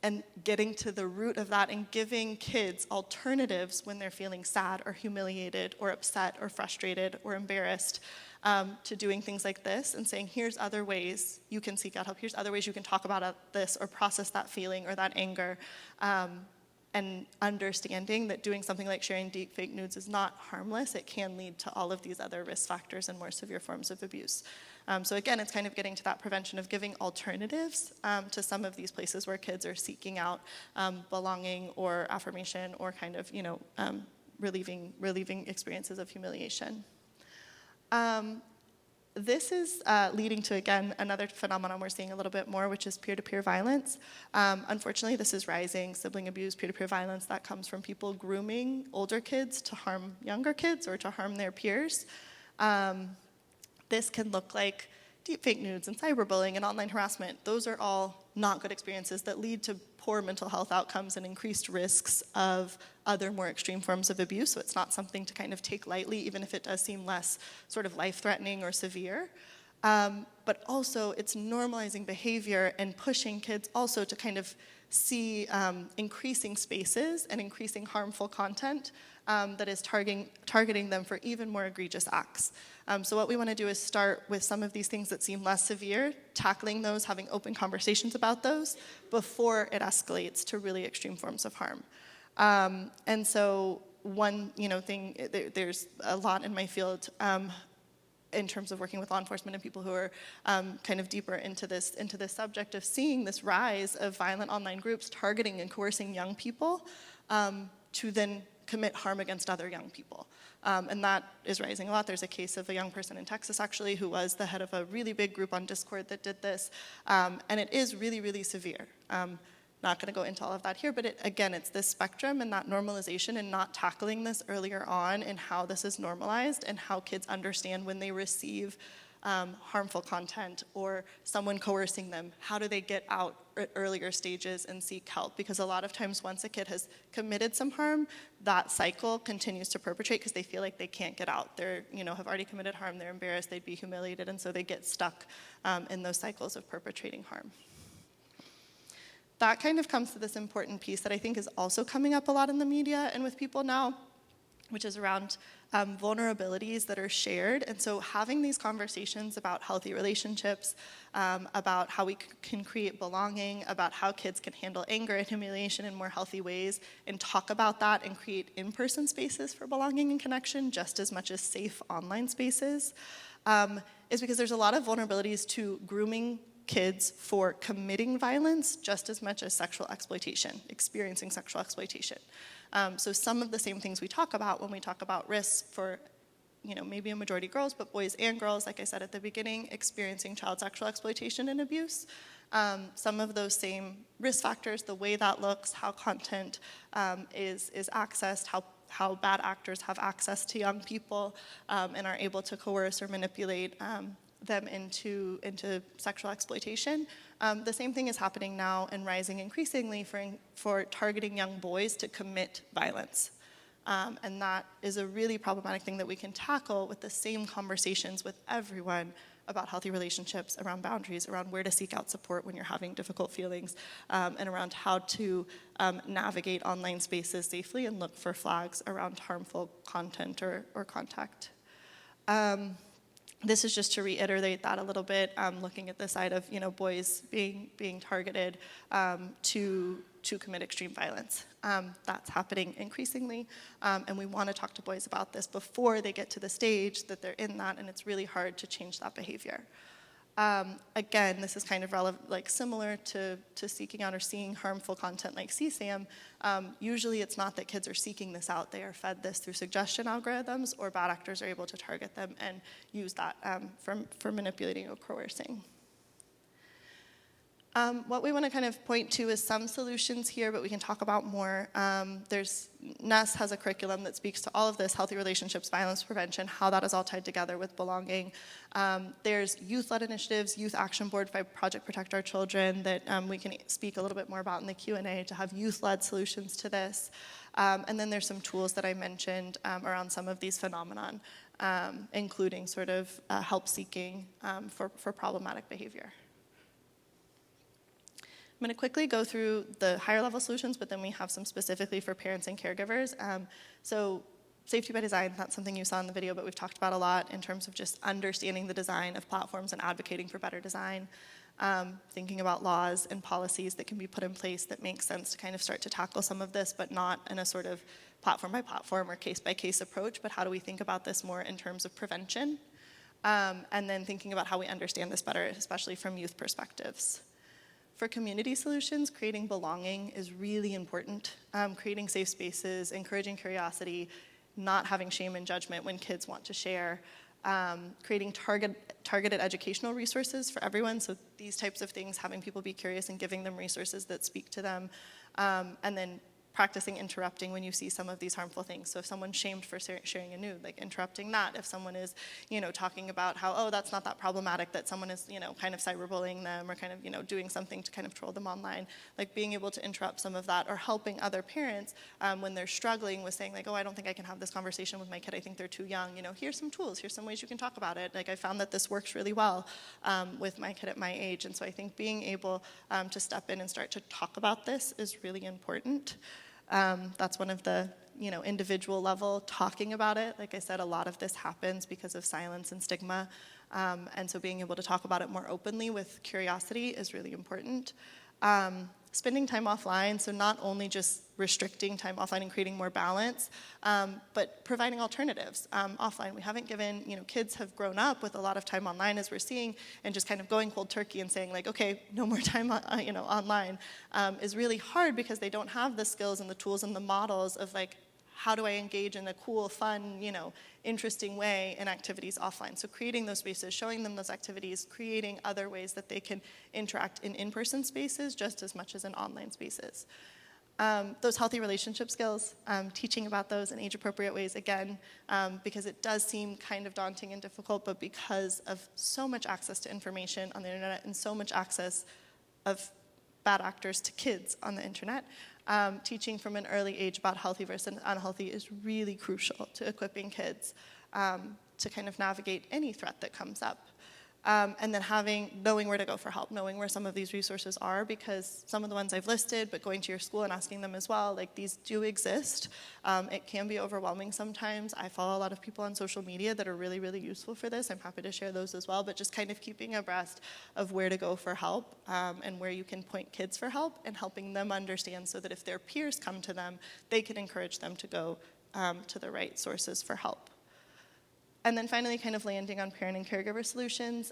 And getting to the root of that and giving kids alternatives when they're feeling sad or humiliated or upset or frustrated or embarrassed to doing things like this and saying, here's other ways you can seek out help, here's other ways you can talk about this or process that feeling or that anger, and understanding that doing something like sharing deepfake nudes is not harmless. It can lead to all of these other risk factors and more severe forms of abuse. So again, it's kind of getting to that prevention of giving alternatives to some of these places where kids are seeking out belonging or affirmation or kind of, relieving experiences of humiliation. This is leading to, again, another phenomenon we're seeing a little bit more, which is peer-to-peer violence. Unfortunately, this is rising. Sibling abuse, peer-to-peer violence, that comes from people grooming older kids to harm younger kids or to harm their peers. This can look like deepfake nudes and cyberbullying and online harassment. Those are all not good experiences that lead to poor mental health outcomes and increased risks of other more extreme forms of abuse. So it's not something to kind of take lightly, even if it does seem less sort of life-threatening or severe. But also it's normalizing behavior and pushing kids also to kind of see increasing spaces and increasing harmful content that is targeting them for even more egregious acts. So what we want to do is start with some of these things that seem less severe, tackling those, having open conversations about those before it escalates to really extreme forms of harm. And so one thing, there's a lot in my field in terms of working with law enforcement and people who are kind of deeper into this subject of seeing this rise of violent online groups targeting and coercing young people to then commit harm against other young people. And that is rising a lot. There's a case of a young person in Texas, actually, who was the head of a really big group on Discord that did this. And it is really, really severe. Not going to go into all of that here, but it's this spectrum and that normalization and not tackling this earlier on and how this is normalized and how kids understand when they receive harmful content or someone coercing them? How do they get out at earlier stages and seek help? Because a lot of times once a kid has committed some harm, that cycle continues to perpetrate because they feel like they can't get out. They're, have already committed harm, they're embarrassed, they'd be humiliated, and so they get stuck in those cycles of perpetrating harm. That kind of comes to this important piece that I think is also coming up a lot in the media and with people now, which is around vulnerabilities that are shared. And so having these conversations about healthy relationships, about how we can create belonging, about how kids can handle anger and humiliation in more healthy ways, and talk about that and create in-person spaces for belonging and connection just as much as safe online spaces, is because there's a lot of vulnerabilities to grooming kids for committing violence just as much as sexual exploitation, experiencing sexual exploitation. So some of the same things we talk about when we talk about risks for, maybe a majority girls, but boys and girls, like I said at the beginning, experiencing child sexual exploitation and abuse. Some of those same risk factors, the way that looks, how content is accessed, how bad actors have access to young people and are able to coerce or manipulate them into sexual exploitation. The same thing is happening now and rising increasingly for targeting young boys to commit violence. And that is a really problematic thing that we can tackle with the same conversations with everyone about healthy relationships, around boundaries, around where to seek out support when you're having difficult feelings, and around how to navigate online spaces safely and look for flags around harmful content or contact. This is just to reiterate that a little bit, looking at the side of boys being targeted to commit extreme violence. That's happening increasingly, and we want to talk to boys about this before they get to the stage that they're in that, and it's really hard to change that behavior. Again, this is kind of similar to seeking out or seeing harmful content like CSAM. Usually it's not that kids are seeking this out. They are fed this through suggestion algorithms, or bad actors are able to target them and use that for manipulating or coercing. What we want to kind of point to is some solutions here, but we can talk about more. NES has a curriculum that speaks to all of this, healthy relationships, violence prevention, how that is all tied together with belonging. There's youth-led initiatives, Youth Action Board by Project Protect Our Children that we can speak a little bit more about in the Q&A to have youth-led solutions to this. And then there's some tools that I mentioned around some of these phenomenon, including sort of help seeking for problematic behavior. I'm going to quickly go through the higher level solutions, but then we have some specifically for parents and caregivers. So safety by design, that's something you saw in the video, but we've talked about a lot in terms of just understanding the design of platforms and advocating for better design. Thinking about laws and policies that can be put in place that make sense to kind of start to tackle some of this, but not in a sort of platform by platform or case by case approach, but how do we think about this more in terms of prevention? And then thinking about how we understand this better, especially from youth perspectives. For community solutions, creating belonging is really important. Creating safe spaces, encouraging curiosity, not having shame and judgment when kids want to share. Creating targeted educational resources for everyone. So these types of things, having people be curious and giving them resources that speak to them. And then practicing interrupting when you see some of these harmful things. So if someone's shamed for sharing a nude, like interrupting that. If someone is, talking about how, oh, that's not that problematic, that someone is, kind of cyberbullying them or kind of, doing something to kind of troll them online, like being able to interrupt some of that, or helping other parents when they're struggling with saying like, oh, I don't think I can have this conversation with my kid, I think they're too young, here's some tools, here's some ways you can talk about it. Like I found that this works really well with my kid at my age. And so I think being able to step in and start to talk about this is really important. That's one of the, individual level talking about it. Like I said, a lot of this happens because of silence and stigma. And so being able to talk about it more openly with curiosity is really important. Spending time offline, so not only just restricting time offline and creating more balance, but providing alternatives offline. We haven't given, kids have grown up with a lot of time online as we're seeing, and just kind of going cold turkey and saying like, okay, no more time, online is really hard because they don't have the skills and the tools and the models of like, how do I engage in a cool, fun, interesting way in activities offline? So creating those spaces, showing them those activities, creating other ways that they can interact in in-person spaces just as much as in online spaces. Those healthy relationship skills, teaching about those in age-appropriate ways, again, because it does seem kind of daunting and difficult, but because of so much access to information on the internet and so much access of bad actors to kids on the internet, teaching from an early age about healthy versus unhealthy is really crucial to equipping kids to kind of navigate any threat that comes up. And then knowing where to go for help, knowing where some of these resources are, because some of the ones I've listed, but going to your school and asking them as well, like these do exist. It can be overwhelming sometimes. I follow a lot of people on social media that are really, really useful for this. I'm happy to share those as well, but just kind of keeping abreast of where to go for help and where you can point kids for help and helping them understand so that if their peers come to them, they can encourage them to go to the right sources for help. And then finally, kind of landing on parent and caregiver solutions,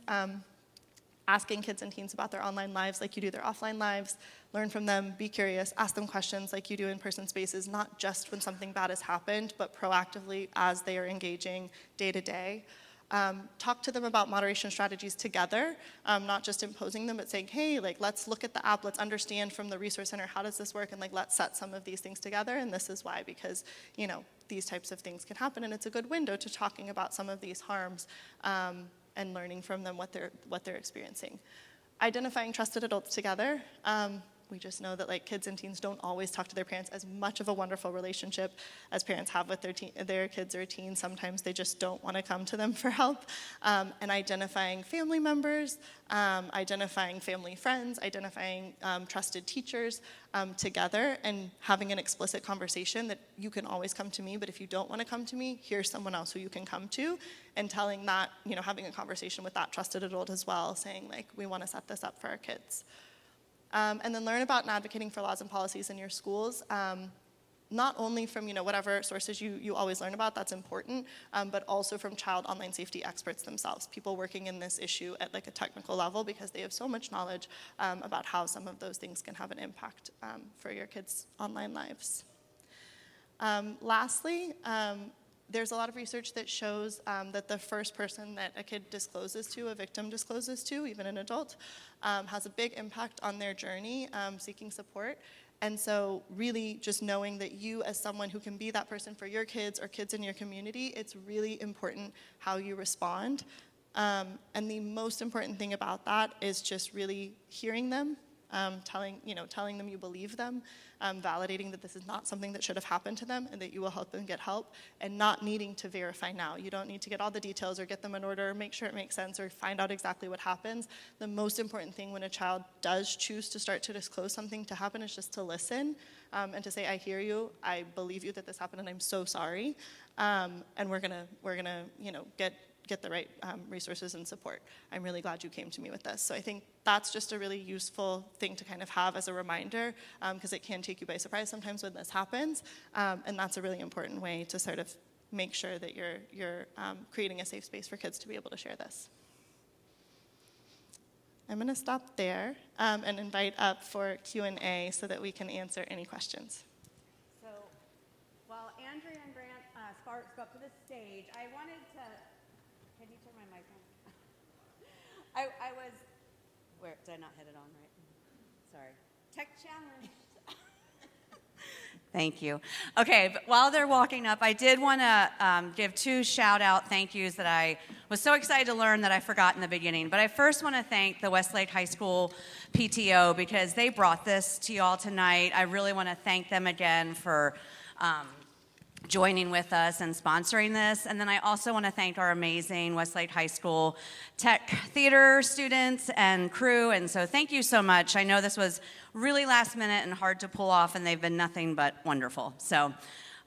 asking kids and teens about their online lives like you do their offline lives, learn from them, be curious, ask them questions like you do in person spaces, not just when something bad has happened, but proactively as they are engaging day to day. Talk to them about moderation strategies together, not just imposing them, but saying, hey, like, let's look at the app, let's understand from the Resource Center, how does this work, and like, let's set some of these things together, and this is why, because, you know, these types of things can happen, and it's a good window to talking about some of these harms and learning from them what they're experiencing. Identifying trusted adults together. We just know that like kids and teens don't always talk to their parents as much of a wonderful relationship as parents have with their kids or teens. Sometimes they just don't want to come to them for help. And identifying family members, identifying family friends, identifying trusted teachers together and having an explicit conversation that you can always come to me, but if you don't want to come to me, here's someone else who you can come to, and telling that, you know, having a conversation with that trusted adult as well, saying like, we want to set this up for our kids. And then learn about and advocating for laws and policies in your schools, not only from, you know, whatever sources you always learn about, that's important, but also from child online safety experts themselves, people working in this issue at like a technical level because they have so much knowledge about how some of those things can have an impact for your kids' online lives. Lastly, there's a lot of research that shows that the first person that a kid discloses to, a victim discloses to, even an adult, has a big impact on their journey seeking support. And so really just knowing that you as someone who can be that person for your kids or kids in your community, it's really important how you respond. And the most important thing about that is just really hearing them, telling them you believe them, validating that this is not something that should have happened to them and that you will help them get help, and not needing to verify now. You don't need to get all the details or get them in order, make sure it makes sense, or find out exactly what happens. The most important thing when a child does choose to start to disclose something to happen is just to listen and to say, I hear you, I believe you that this happened, and I'm so sorry, and we're gonna get the right resources and support. I'm really glad you came to me with this. So I think that's just a really useful thing to kind of have as a reminder, because it can take you by surprise sometimes when this happens, and that's a really important way to sort of make sure that you're creating a safe space for kids to be able to share this. I'm gonna stop there and invite up for Q&A so that we can answer any questions. So while Andrea and Grant Sparks go up to the stage, I wanted to, can you turn my mic on? I was, where, did I not hit it on right? Sorry. Tech challenge. Thank you. Okay, but while they're walking up, I did want to give two shout-out thank yous that I was so excited to learn that I forgot in the beginning. But I first want to thank the Westlake High School PTO because they brought this to you all tonight. I really want to thank them again for joining with us and sponsoring this. And then I also want to thank our amazing Westlake High School Tech Theater students and crew. And so thank you so much. I know this was really last minute and hard to pull off, and they've been nothing but wonderful. So,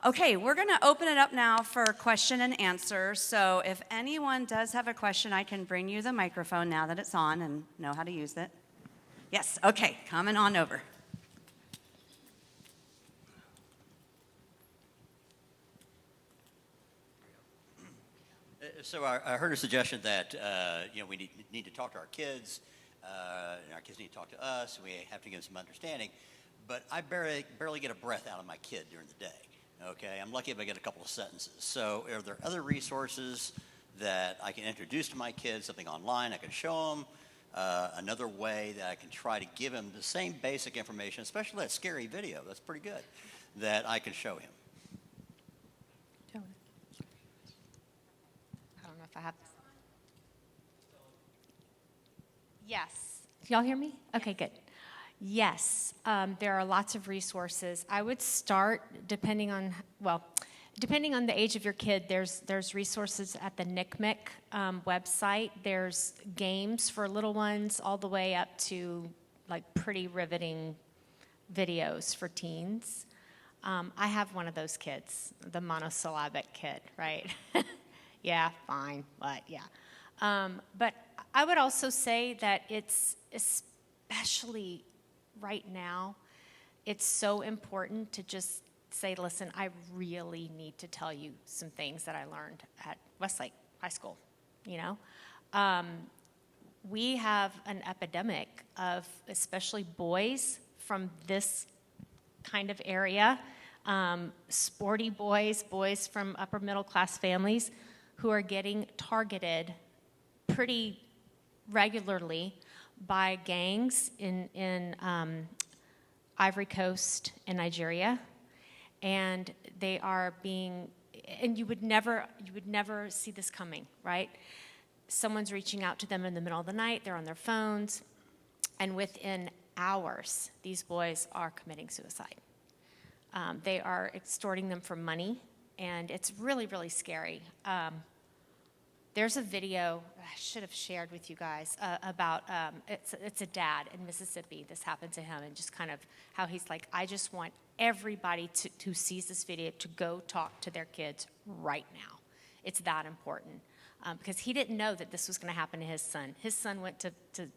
okay, we're going to open it up now for question and answer. So if anyone does have a question, I can bring you the microphone now that it's on and know how to use it. Yes, okay, coming on over. So I heard a suggestion that we need to talk to our kids, and our kids need to talk to us, and we have to give them some understanding. But I barely get a breath out of my kid during the day. Okay, I'm lucky if I get a couple of sentences. So are there other resources that I can introduce to my kids? Something online I can show them another way that I can try to give him the same basic information, especially that scary video, that's pretty good, that I can show him. I don't know if I have. Yes. Y'all hear me? Okay, good. Yes, there are lots of resources. I would start depending on the age of your kid. There's resources at the NCMEC website. There's games for little ones all the way up to like pretty riveting videos for teens. I have one of those kids, the monosyllabic kid, right? Yeah, fine, but yeah. But I would also say that it's especially right now, it's so important to just say, listen, I really need to tell you some things that I learned at Westlake High School, you know? We have an epidemic of especially boys from this kind of area, sporty boys from upper middle class families who are getting targeted pretty regularly by gangs in Ivory Coast and Nigeria, and they are being, and you would never see this coming, right? Someone's reaching out to them in the middle of the night, they're on their phones, and within hours, these boys are committing suicide. They are extorting them for money, and it's really, really scary. There's a video I should have shared with you guys about, it's a dad in Mississippi. This happened to him, and just kind of how he's like, I just want everybody who sees this video to go talk to their kids right now. It's that important. Because he didn't know that this was going to happen to his son. His son went to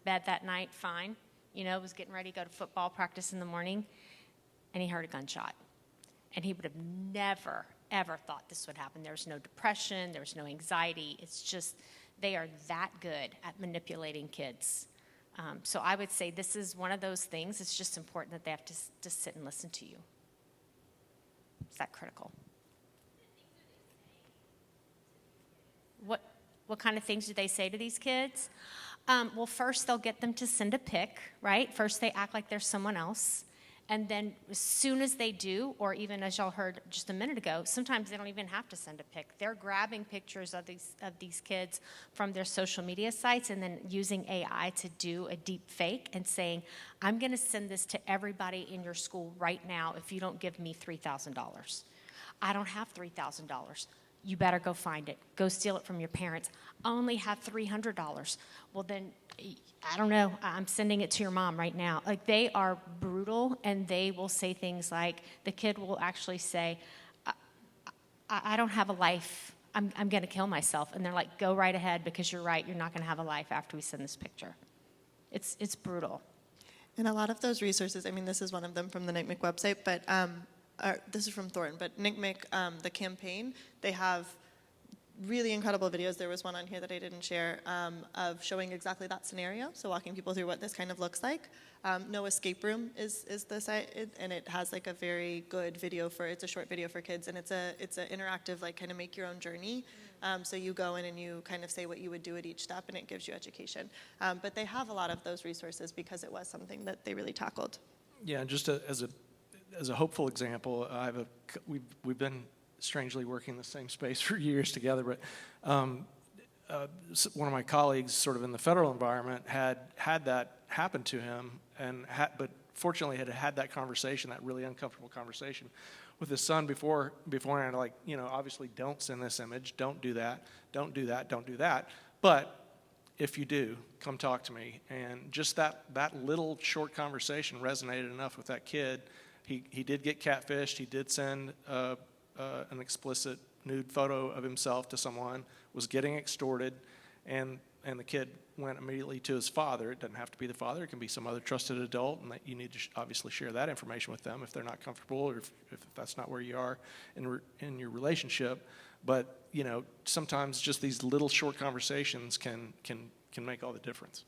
bed that night fine, was getting ready to go to football practice in the morning, and he heard a gunshot. And he would have never, ever thought this would happen. There's no depression, there's no anxiety. It's just, they are that good at manipulating kids. So I would say this is one of those things. It's just important that they have to sit and listen to you. Is that critical? What kind of things do they say to these kids? Well, first they'll get them to send a pic, right? First they act like they're someone else. And then as soon as they do, or even as y'all heard just a minute ago, sometimes they don't even have to send a pic. They're grabbing pictures of these kids from their social media sites and then using AI to do a deep fake and saying, I'm going to send this to everybody in your school right now if you don't give me $3,000. I don't have $3,000. You better go find it. Go steal it from your parents. I only have $300. Well, then, I don't know. I'm sending it to your mom right now. Like, they are brutal, and they will say things like, the kid will actually say, I don't have a life. I'm going to kill myself. And they're like, go right ahead, because you're right. You're not going to have a life after we send this picture. It's brutal. And a lot of those resources, I mean, this is one of them from the NCMEC website, but this is from Thornton, but NCMEC, the campaign, they have really incredible videos. There was one on here that I didn't share of showing exactly that scenario, so walking people through what this kind of looks like. No Escape Room is the site, and it has like a very good video it's a short video for kids, and it's an interactive, like, kind of make your own journey. So you go in and you kind of say what you would do at each step, and it gives you education. But they have a lot of those resources because it was something that they really tackled. Yeah, just as a hopeful example, we've been strangely working in the same space for years together, but one of my colleagues sort of in the federal environment had that happen to him, but fortunately had that conversation, that really uncomfortable conversation with his son beforehand, like, obviously don't send this image, don't do that, don't do that, don't do that, but if you do, come talk to me. And just that little short conversation resonated enough with that kid. He did get catfished. He did send an explicit nude photo of himself to someone, was getting extorted, and the kid went immediately to his father. It doesn't have to be the father. It can be some other trusted adult, and that you need to obviously share that information with them if they're not comfortable or if that's not where you are in your relationship. But, sometimes just these little short conversations can make all the difference.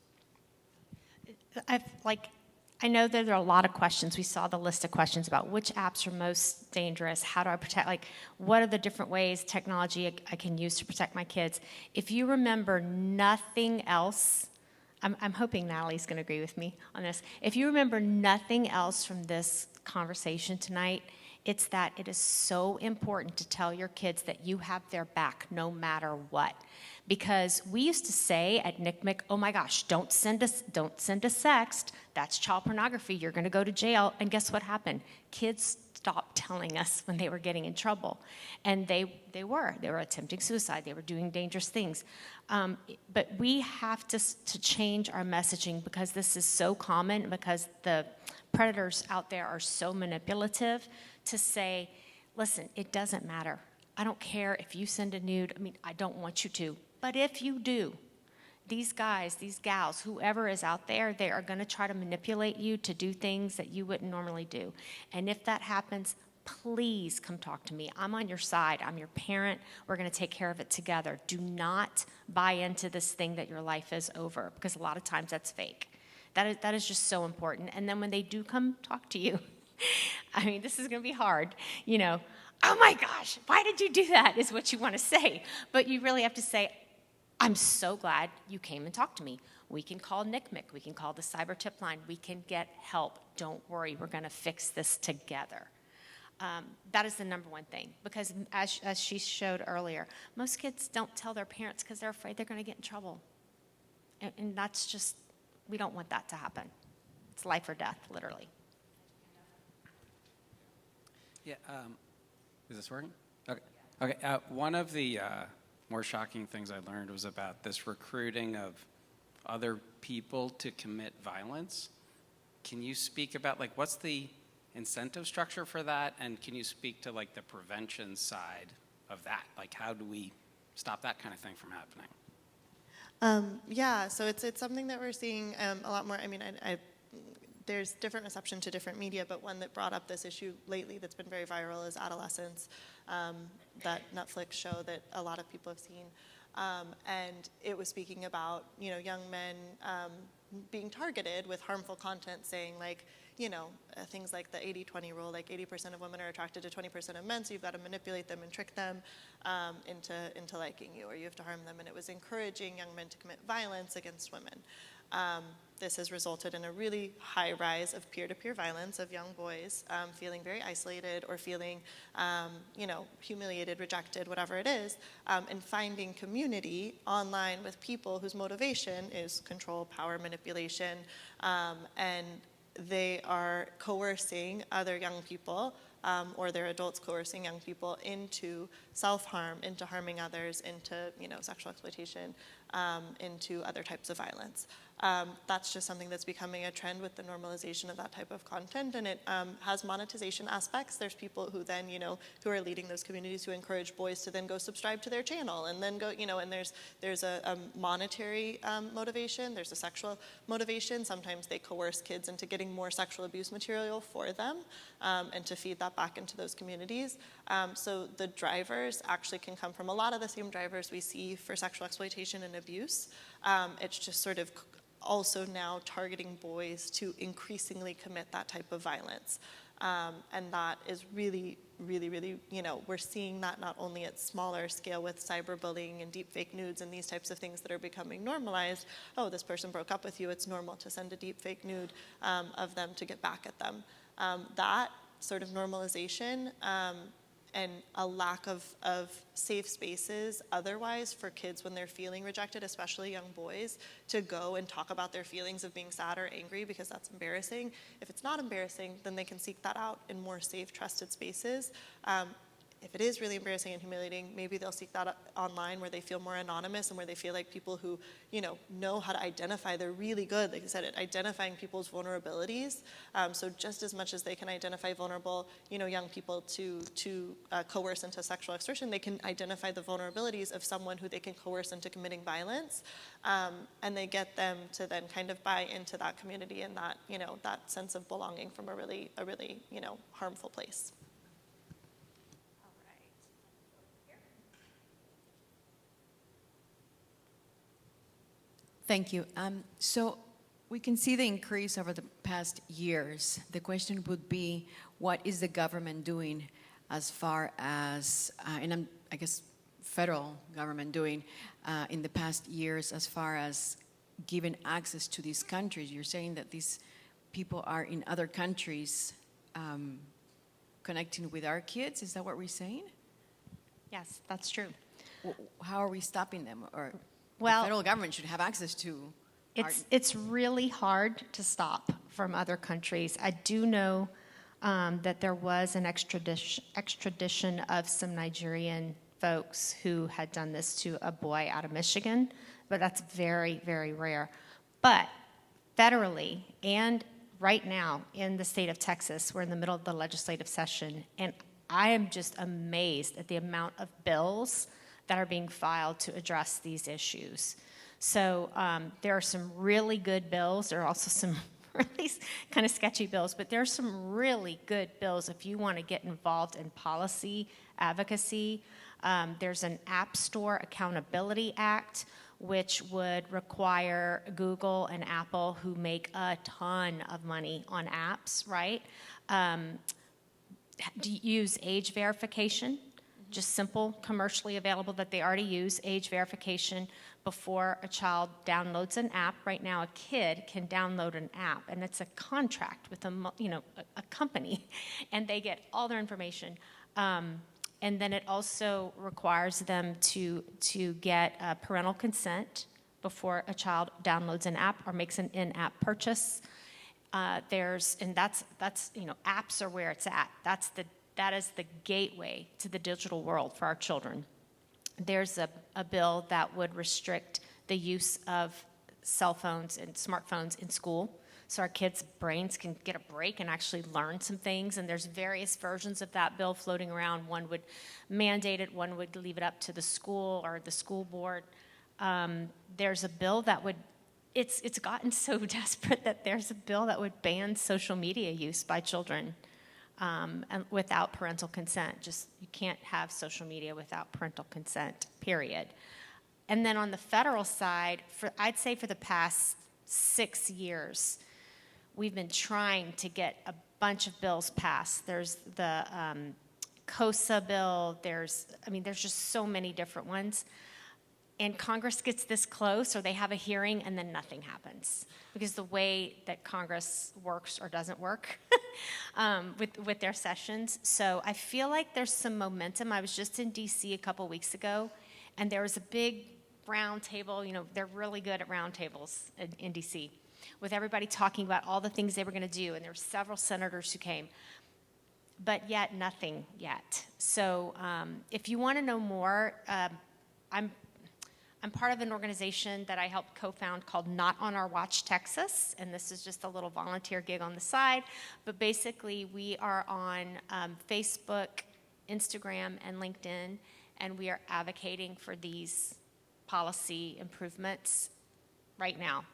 I know that there are a lot of questions. We saw the list of questions about which apps are most dangerous, how do I protect, what are the different ways technology I can use to protect my kids. If you remember nothing else, I'm hoping Natalie's going to agree with me on this. If you remember nothing else from this conversation tonight, it's that it is so important to tell your kids that you have their back no matter what. Because we used to say at NCMEC, oh my gosh, don't send a sext. That's child pornography. You're going to go to jail. And guess what happened? Kids stopped telling us when they were getting in trouble. And they were attempting suicide. They were doing dangerous things. But we have to change our messaging because this is so common, because the predators out there are so manipulative, to say, listen, it doesn't matter. I don't care if you send a nude. I mean, I don't want you to. But if you do, these guys, these gals, whoever is out there, they are going to try to manipulate you to do things that you wouldn't normally do. And if that happens, please come talk to me. I'm on your side. I'm your parent. We're going to take care of it together. Do not buy into this thing that your life is over, because a lot of times that's fake. That is just so important. And then when they do come talk to you, I mean, this is going to be hard, you know. Oh my gosh, why did you do that, is what you want to say. But you really have to say, I'm so glad you came and talked to me. We can call NCMEC. We can call the cyber tip line. We can get help. Don't worry, we're going to fix this together. That is the number one thing, because as she showed earlier, most kids don't tell their parents because they're afraid they're going to get in trouble. And that's just, we don't want that to happen. It's life or death, literally. Yeah, is this working? Okay. Okay. One of the more shocking things I learned was about this recruiting of other people to commit violence. Can you speak about, like, what's the incentive structure for that? And can you speak to, like, the prevention side of that? Like, how do we stop that kind of thing from happening? Yeah, so it's something that we're seeing a lot more. I mean, there's different reception to different media, but one that brought up this issue lately that's been very viral is Adolescence, that Netflix show that a lot of people have seen. And it was speaking about, you know, young men being targeted with harmful content, saying, like, you know, things like the 80-20 rule, like 80% of women are attracted to 20% of men, so you've got to manipulate them and trick them into liking you, or you have to harm them. And it was encouraging young men to commit violence against women. This has resulted in a really high rise of peer-to-peer violence of young boys feeling very isolated or feeling, you know, humiliated, rejected, whatever it is, and finding community online with people whose motivation is control, power, manipulation, and they are coercing other young people, or they're adults coercing young people into self-harm, into harming others, into, you know, sexual exploitation, into other types of violence. That's just something that's becoming a trend with the normalization of that type of content, and it has monetization aspects. There's people who then, you know, who are leading those communities who encourage boys to then go subscribe to their channel and then go, you know, and there's a monetary motivation, there's a sexual motivation. Sometimes they coerce kids into getting more sexual abuse material for them and to feed that back into those communities. So the drivers actually can come from a lot of the same drivers we see for sexual exploitation and abuse. It's just sort of also now targeting boys to increasingly commit that type of violence. And that is really, really, really, you know, we're seeing that not only at smaller scale with cyberbullying and deepfake nudes and these types of things that are becoming normalized. Oh, this person broke up with you, it's normal to send a deepfake nude of them to get back at them. That sort of normalization and a lack of safe spaces otherwise for kids when they're feeling rejected, especially young boys, to go and talk about their feelings of being sad or angry because that's embarrassing. If it's not embarrassing, then they can seek that out in more safe, trusted spaces. If it is really embarrassing and humiliating, maybe they'll seek that online where they feel more anonymous and where they feel like people who, you know how to identify. They're really good, like I said, at identifying people's vulnerabilities. So just as much as they can identify vulnerable, you know, young people to coerce into sexual extortion, they can identify the vulnerabilities of someone who they can coerce into committing violence, and they get them to then kind of buy into that community and that, you know, that sense of belonging from a really, you know, harmful place. Thank you. So we can see the increase over the past years. The question would be, what is the government doing as far as, and I guess federal government doing in the past years as far as given access to these countries. You're saying that these people are in other countries connecting with our kids. Is that what we're saying? Yes, that's true. How are we stopping them? Or Well, the federal government should have access to. It's really hard to stop from other countries. I do know that there was an extradition of some Nigerian folks who had done this to a boy out of Michigan, but that's very, very rare. But federally and right now in the state of Texas, we're in the middle of the legislative session, and I am just amazed at the amount of bills that are being filed to address these issues. So there are some really good bills. There are also some really kind of sketchy bills, but there are some really good bills if you want to get involved in policy advocacy. There's an App Store Accountability Act, which would require Google and Apple, who make a ton of money on apps, right, use age verification, just simple, commercially available, that they already use age verification before a child downloads an app. Right now, a kid can download an app, and it's a contract with a company, and they get all their information. And then it also requires them to get parental consent before a child downloads an app or makes an in-app purchase. That's apps are where it's at. That is the gateway to the digital world for our children. There's a bill that would restrict the use of cell phones and smartphones in school, so our kids' brains can get a break and actually learn some things. And there's various versions of that bill floating around. One would mandate it, one would leave it up to the school or the school board. There's a bill that would, it's gotten so desperate that there's a bill that would ban social media use by children and without parental consent. Just, you can't have social media without parental consent, period. And then on the federal side, I'd say for the past 6 years, we've been trying to get a bunch of bills passed. There's the COSA bill. There's just so many different ones. And Congress gets this close, or they have a hearing, and then nothing happens. Because the way that Congress works or doesn't work with their sessions. So I feel like there's some momentum. I was just in D.C. a couple weeks ago, and there was a big round table. They're really good at round tables in D.C., with everybody talking about all the things they were going to do, and there were several senators who came, but yet nothing yet. So if you want to know more, I'm part of an organization that I helped co-found called Not on Our Watch Texas, and this is just a little volunteer gig on the side, but basically we are on Facebook, Instagram, and LinkedIn, and we are advocating for these policy improvements right now,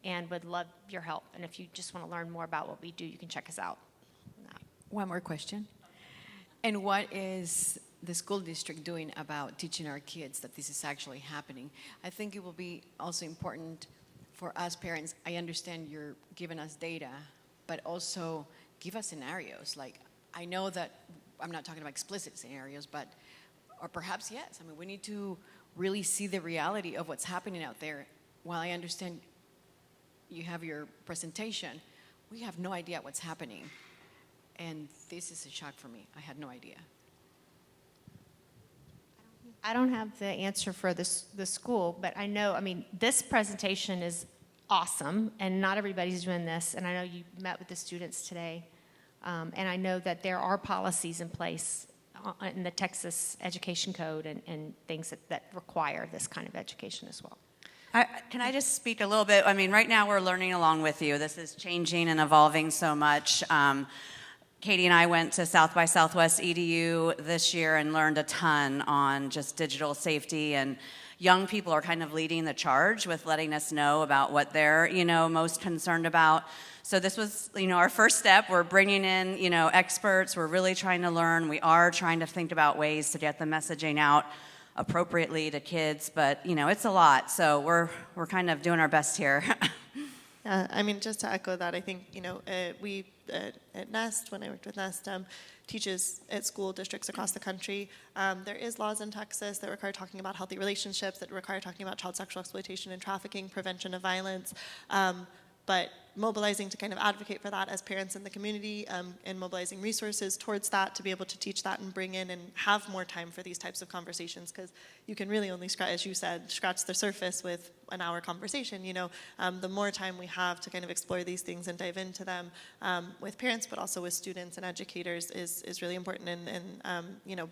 and would love your help. And if you just want to learn more about what we do, you can check us out. One more question. And what is the school district doing about teaching our kids that this is actually happening? I think it will be also important for us parents. I understand you're giving us data, but also give us scenarios. Like, I know that I'm not talking about explicit scenarios, but, or perhaps yes. I mean, we need to really see the reality of what's happening out there. While I understand you have your presentation, we have no idea what's happening. And this is a shock for me. I had no idea. I don't have the answer for the school, but I know, this presentation is awesome, and not everybody's doing this, and I know you met with the students today, and I know that there are policies in place in the Texas Education Code and things that require this kind of education as well. Can I just speak a little bit? Right now we're learning along with you. This is changing and evolving so much. Katie and I went to South by Southwest EDU this year and learned a ton on just digital safety, and young people are kind of leading the charge with letting us know about what they're, most concerned about. So this was, our first step. We're bringing in, experts. We're really trying to learn. We are trying to think about ways to get the messaging out appropriately to kids, but, it's a lot. So we're kind of doing our best here. I mean, just to echo that, I think, we at Nest, when I worked with Nest, teaches at school districts across the country. There is laws in Texas that require talking about healthy relationships, that require talking about child sexual exploitation and trafficking, prevention of violence. But mobilizing to kind of advocate for that as parents in the community, and mobilizing resources towards that to be able to teach that and bring in and have more time for these types of conversations, because you can really only, as you said, scratch the surface with an hour conversation. The more time we have to kind of explore these things and dive into them with parents, but also with students and educators is really important. And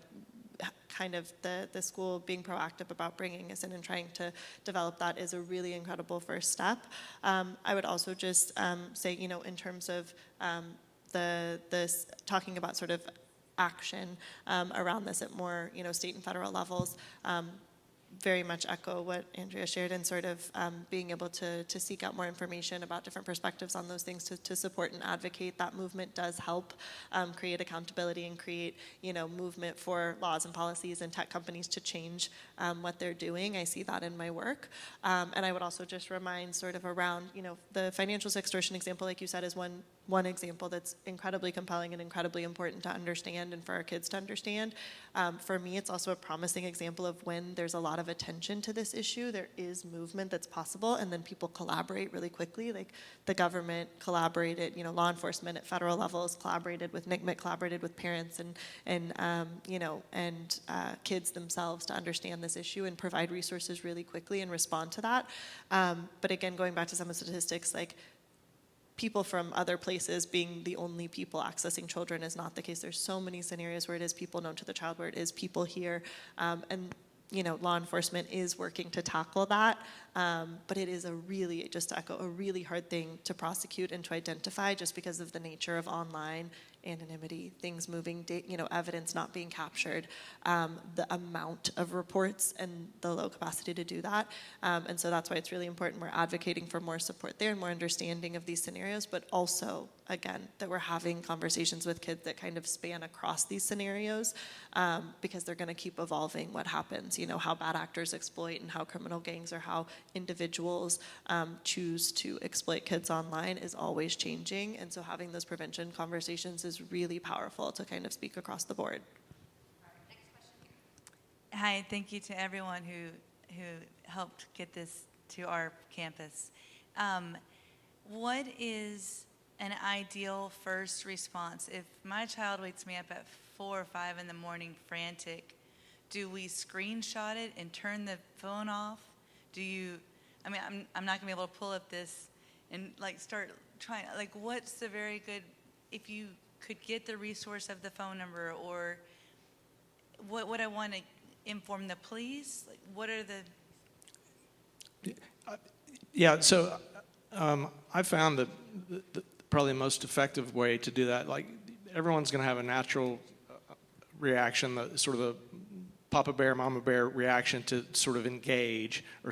kind of the school being proactive about bringing us in and trying to develop that is a really incredible first step. I would also just say, in terms of this talking about sort of action around this at more, state and federal levels, very much echo what Andrea shared, and sort of being able to seek out more information about different perspectives on those things to support and advocate. That movement does help create accountability and create, movement for laws and policies and tech companies to change what they're doing. I see that in my work. And I would also just remind sort of around, the financial extortion example, like you said, is one example that's incredibly compelling and incredibly important to understand and for our kids to understand. For me, it's also a promising example of when there's a lot of attention to this issue, there is movement that's possible, and then people collaborate really quickly. Like the government collaborated, law enforcement at federal levels collaborated with NCMEC, collaborated with parents and kids themselves to understand this issue and provide resources really quickly and respond to that. But again, going back to some of the statistics, like people from other places being the only people accessing children is not the case. There's so many scenarios where it is people known to the child, where it is people here, and law enforcement is working to tackle that. But it is just to echo, a really hard thing to prosecute and to identify, just because of the nature of online anonymity, things moving, evidence not being captured, the amount of reports and the low capacity to do that. And so that's why it's really important we're advocating for more support there and more understanding of these scenarios, but also, again, that we're having conversations with kids that kind of span across these scenarios, because they're going to keep evolving what happens, how bad actors exploit and how criminal gangs or how individuals choose to exploit kids online is always changing. And so having those prevention conversations is really powerful to kind of speak across the board. Hi, thank you to everyone who helped get this to our campus. What is an ideal first response? If my child wakes me up at 4 or 5 in the morning frantic, do we screenshot it and turn the phone off? I'm not gonna be able to pull up this and start trying, what's the very good, if you could get the resource of the phone number, or what would I want to inform the police? What are the... Yeah, so I found that probably the most effective way to do that, everyone's going to have a natural reaction, sort of a Papa Bear, Mama Bear reaction to sort of engage, or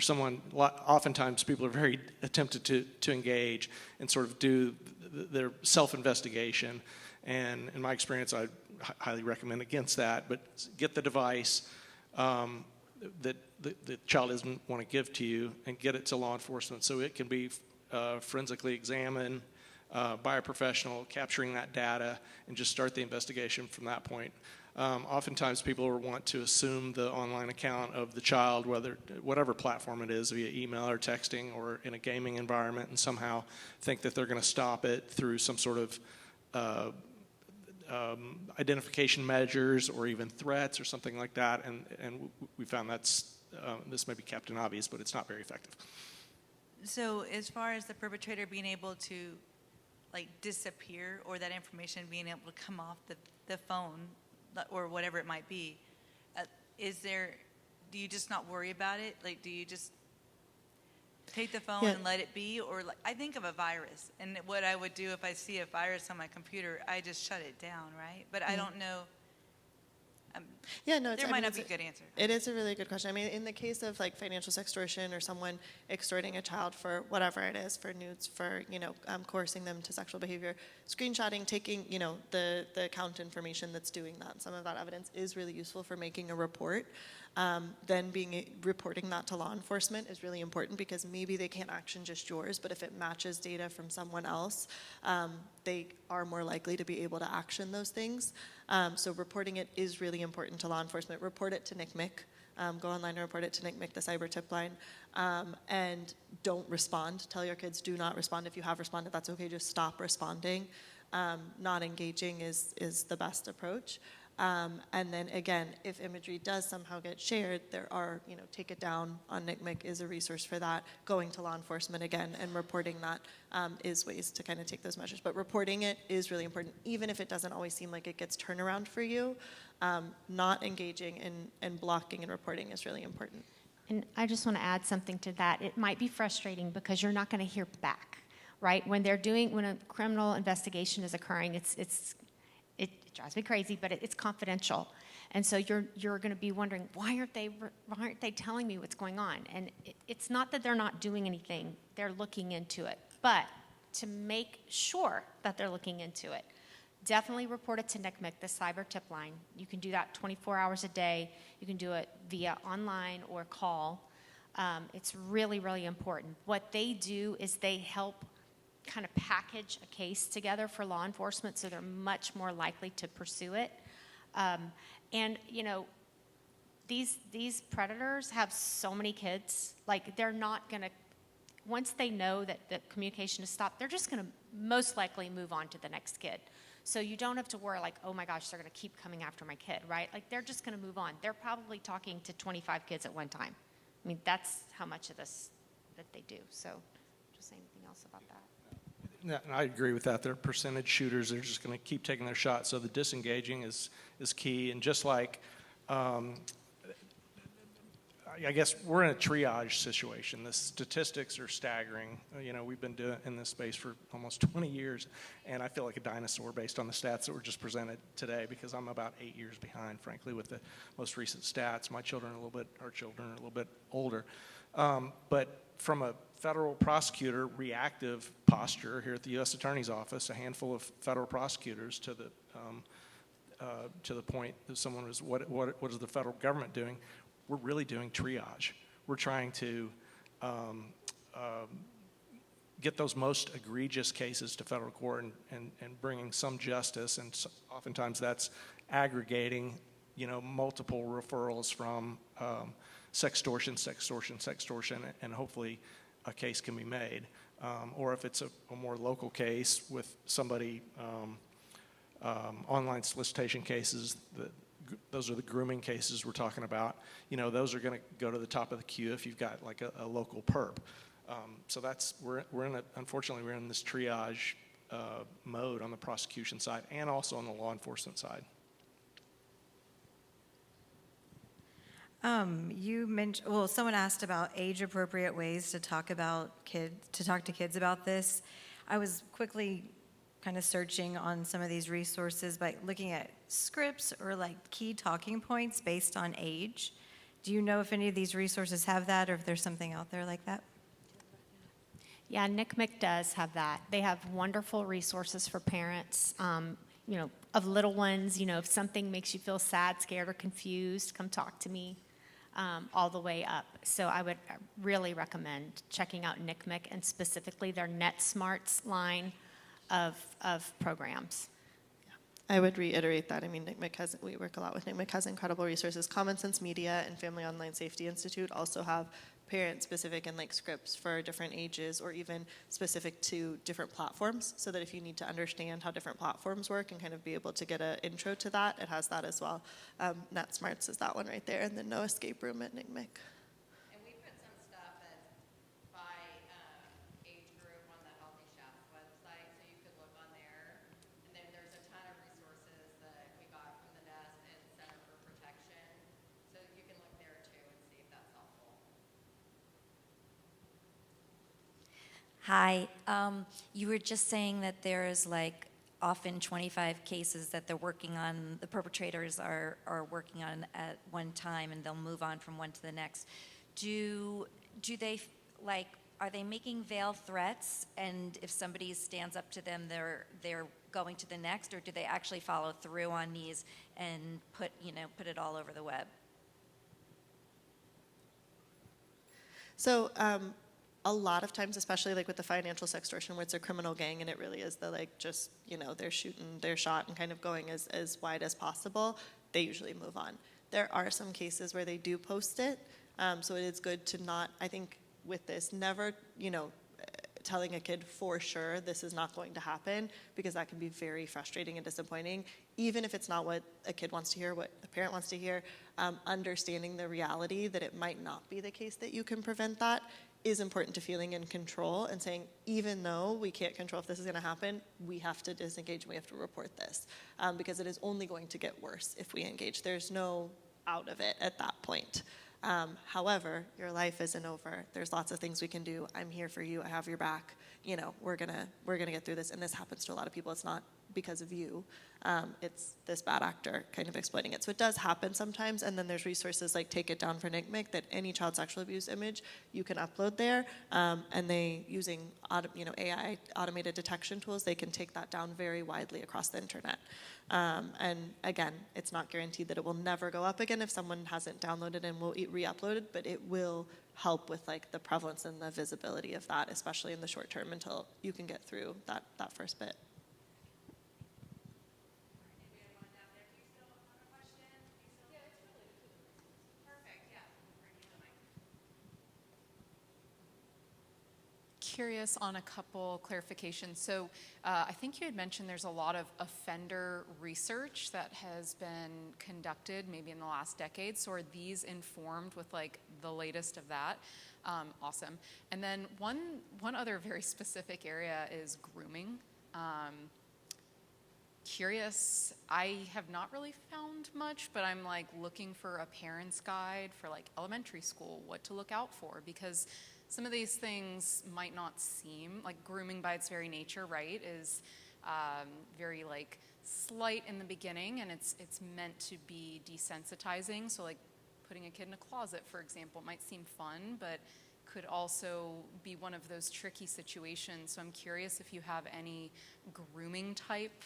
oftentimes people are very tempted to engage and sort of do their self-investigation. And in my experience, I highly recommend against that, but get the device that the child doesn't want to give to you and get it to law enforcement so it can be forensically examined by a professional, capturing that data, and just start the investigation from that point. Oftentimes people will want to assume the online account of the child, whatever platform it is, via email or texting or in a gaming environment, and somehow think that they're going to stop it through some sort of identification measures or even threats or something like that. And we found this may be Captain Obvious, but it's not very effective. So as far as the perpetrator being able to disappear, or that information being able to come off the phone or whatever it might be, do you just not worry about it? Do you just take the phone and let it be? Or I think of a virus, and what I would do if I see a virus on my computer, I just shut it down, right? But I don't know. There might not be a good answer. It is a really good question. I mean, in the case of financial sextortion or someone extorting a child for whatever it is, for nudes, for coercing them to sexual behavior, screenshotting, taking the account information that's doing that, some of that evidence is really useful for making a report. Then reporting that to law enforcement is really important, because maybe they can't action just yours, but if it matches data from someone else, they are more likely to be able to action those things. So reporting it is really important to law enforcement. Report it to NCMEC. Go online and report it to NCMEC, the cyber tip line, and don't respond. Tell your kids, do not respond. If you have responded, that's okay, just stop responding. Not engaging is the best approach. And then again, if imagery does somehow get shared, there are, take it down on NCMEC is a resource for that. Going to law enforcement again and reporting that is ways to kind of take those measures. But reporting it is really important, even if it doesn't always seem like it gets turnaround for you. Not engaging and blocking and reporting is really important. And I just want to add something to that. It might be frustrating because you're not going to hear back, right? When a criminal investigation is occurring, it drives me crazy, but it's confidential. And so you're going to be wondering, why aren't they telling me what's going on? And it's not that they're not doing anything, they're looking into it. But to make sure that they're looking into it, definitely report it to NCMEC, the cyber tip line. You can do that 24 hours a day. You can do it via online or call. It's really, really important. What they do is they help kind of package a case together for law enforcement, so they're much more likely to pursue it. And these predators have so many kids. Like, they're not going to, once they know that the communication is stopped, they're just going to most likely move on to the next kid. So you don't have to worry like, oh my gosh, they're going to keep coming after my kid, right? Like, they're just going to move on. They're probably talking to 25 kids at one time. I mean, that's how much of this that they do. So just say anything else about that? Yeah, and I agree with that. They're percentage shooters. They're just going to keep taking their shots. So the disengaging is key. And just like, I guess we're in a triage situation. The statistics are staggering. We've been in this space for almost 20 years, and I feel like a dinosaur based on the stats that were just presented today, because I'm about 8 years behind, frankly, with the most recent stats. Our children are a little bit older. But from a federal prosecutor reactive posture here at the U.S. Attorney's Office, a handful of federal prosecutors to the point that someone was, what is the federal government doing? We're really doing triage. We're trying to get those most egregious cases to federal court and bringing some justice, and oftentimes that's aggregating, multiple referrals from sextortion, and hopefully a case can be made. Or if it's a more local case with somebody, online solicitation cases, those are the grooming cases we're talking about. Those are going to go to the top of the queue if you've got like a local perp. So unfortunately, we're in this triage mode on the prosecution side and also on the law enforcement side. You mentioned, someone asked about age-appropriate ways to talk to kids about this. I was quickly kind of searching on some of these resources by looking at scripts or like key talking points based on age. Do you know if any of these resources have that, or if there's something out there like that? Yeah, NCMEC does have that. They have wonderful resources for parents, of little ones. If something makes you feel sad, scared, or confused, come talk to me, all the way up. So I would really recommend checking out NCMEC and specifically their NetSmarts line of programs. I would reiterate that. I mean, we work a lot with NCMEC, has incredible resources. Common Sense Media and Family Online Safety Institute also have parent-specific and scripts for different ages, or even specific to different platforms, so that if you need to understand how different platforms work and kind of be able to get an intro to that, it has that as well. NetSmarts is that one right there, and then No Escape Room at NCMEC. And we put some stuff by age group on the Healthy Chefs website, so you could look on there. And then there's a ton of resources that we got from the desk and Center for Protection, so you can look there too and see if that's helpful. Hi. You were just saying that there is often 25 cases that they're working on, the perpetrators are working on at one time, and they'll move on from one to the next. Do they, are they making veiled threats, and if somebody stands up to them, they're going to the next, or do they actually follow through on these and put it all over the web? So a lot of times, especially like with the financial sextortion, where it's a criminal gang and it really is the like just, they're shooting their shot and kind of going as wide as possible, they usually move on. There are some cases where they do post it, so it is good to not, I think with this, never, telling a kid for sure this is not going to happen, because that can be very frustrating and disappointing, even if it's not what a kid wants to hear, what a parent wants to hear. Understanding the reality that it might not be the case that you can prevent that is important to feeling in control and saying, even though we can't control if this is going to happen, we have to disengage and we have to report this, because it is only going to get worse if we engage. There's no out of it at that point. However, your life isn't over. There's lots of things we can do. I'm here for you. I have your back. We're gonna get through this. And this happens to a lot of people. It's not because of you. It's this bad actor kind of exploiting it. So it does happen sometimes. And then there's resources like Take It Down for NCMEC, that any child sexual abuse image you can upload there. And they, using AI automated detection tools, they can take that down very widely across the internet. And again, it's not guaranteed that it will never go up again if someone hasn't downloaded and will re-upload it, but it will help with like the prevalence and the visibility of that, especially in the short term, until you can get through that first bit. Curious on a couple clarifications. So I think you had mentioned there's a lot of offender research that has been conducted maybe in the last decade. So are these informed with like the latest of that? Awesome. And then one other very specific area is grooming. Curious, I have not really found much, but I'm like looking for a parent's guide for like elementary school, what to look out for, because some of these things might not seem like grooming by its very nature, right, is very like slight in the beginning, and it's meant to be desensitizing. So like putting a kid in a closet, for example, might seem fun, but could also be one of those tricky situations. So I'm curious if you have any grooming type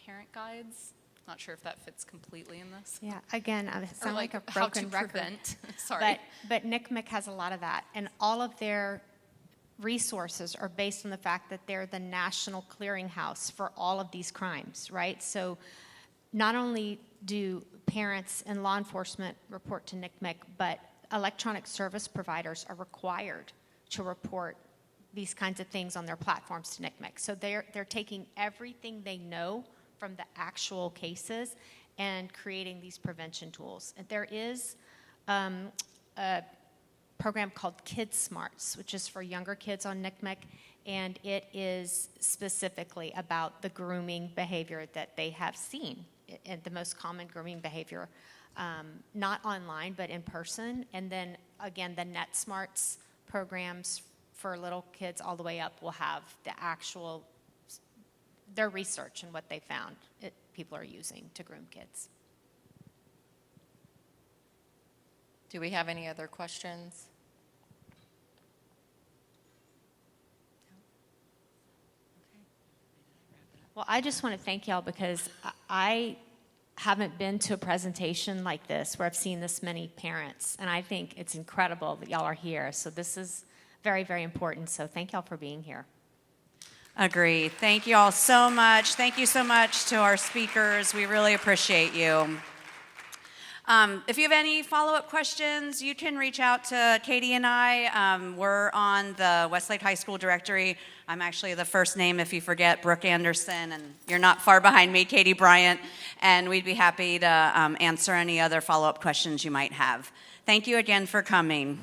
parent guides. Not sure if that fits completely in this. Yeah, again, I sound like a how broken to record. prevent. Sorry. But NCMEC has a lot of that, and all of their resources are based on the fact that they're the national clearinghouse for all of these crimes, right? So not only do parents and law enforcement report to NCMEC, but electronic service providers are required to report these kinds of things on their platforms to NCMEC. So they're taking everything they know from the actual cases and creating these prevention tools. And there is a program called Kids Smarts, which is for younger kids on NCMEC, and it is specifically about the grooming behavior that they have seen, and the most common grooming behavior, not online, but in person. And then, again, the Net Smarts programs for little kids all the way up will have the actual their research and what they found people are using to groom kids. Do we have any other questions? Well, I just want to thank y'all, because I haven't been to a presentation like this where I've seen this many parents, and I think it's incredible that y'all are here. So this is very, very important. So thank y'all for being here. Agree. Thank you all so much. Thank you so much to our speakers. We really appreciate you. If you have any follow-up questions, you can reach out to Katie and I. We're on the Westlake High School directory. I'm actually the first name if you forget, Brooke Anderson, and you're not far behind me, Katie Bryant, and we'd be happy to answer any other follow-up questions you might have. Thank you again for coming.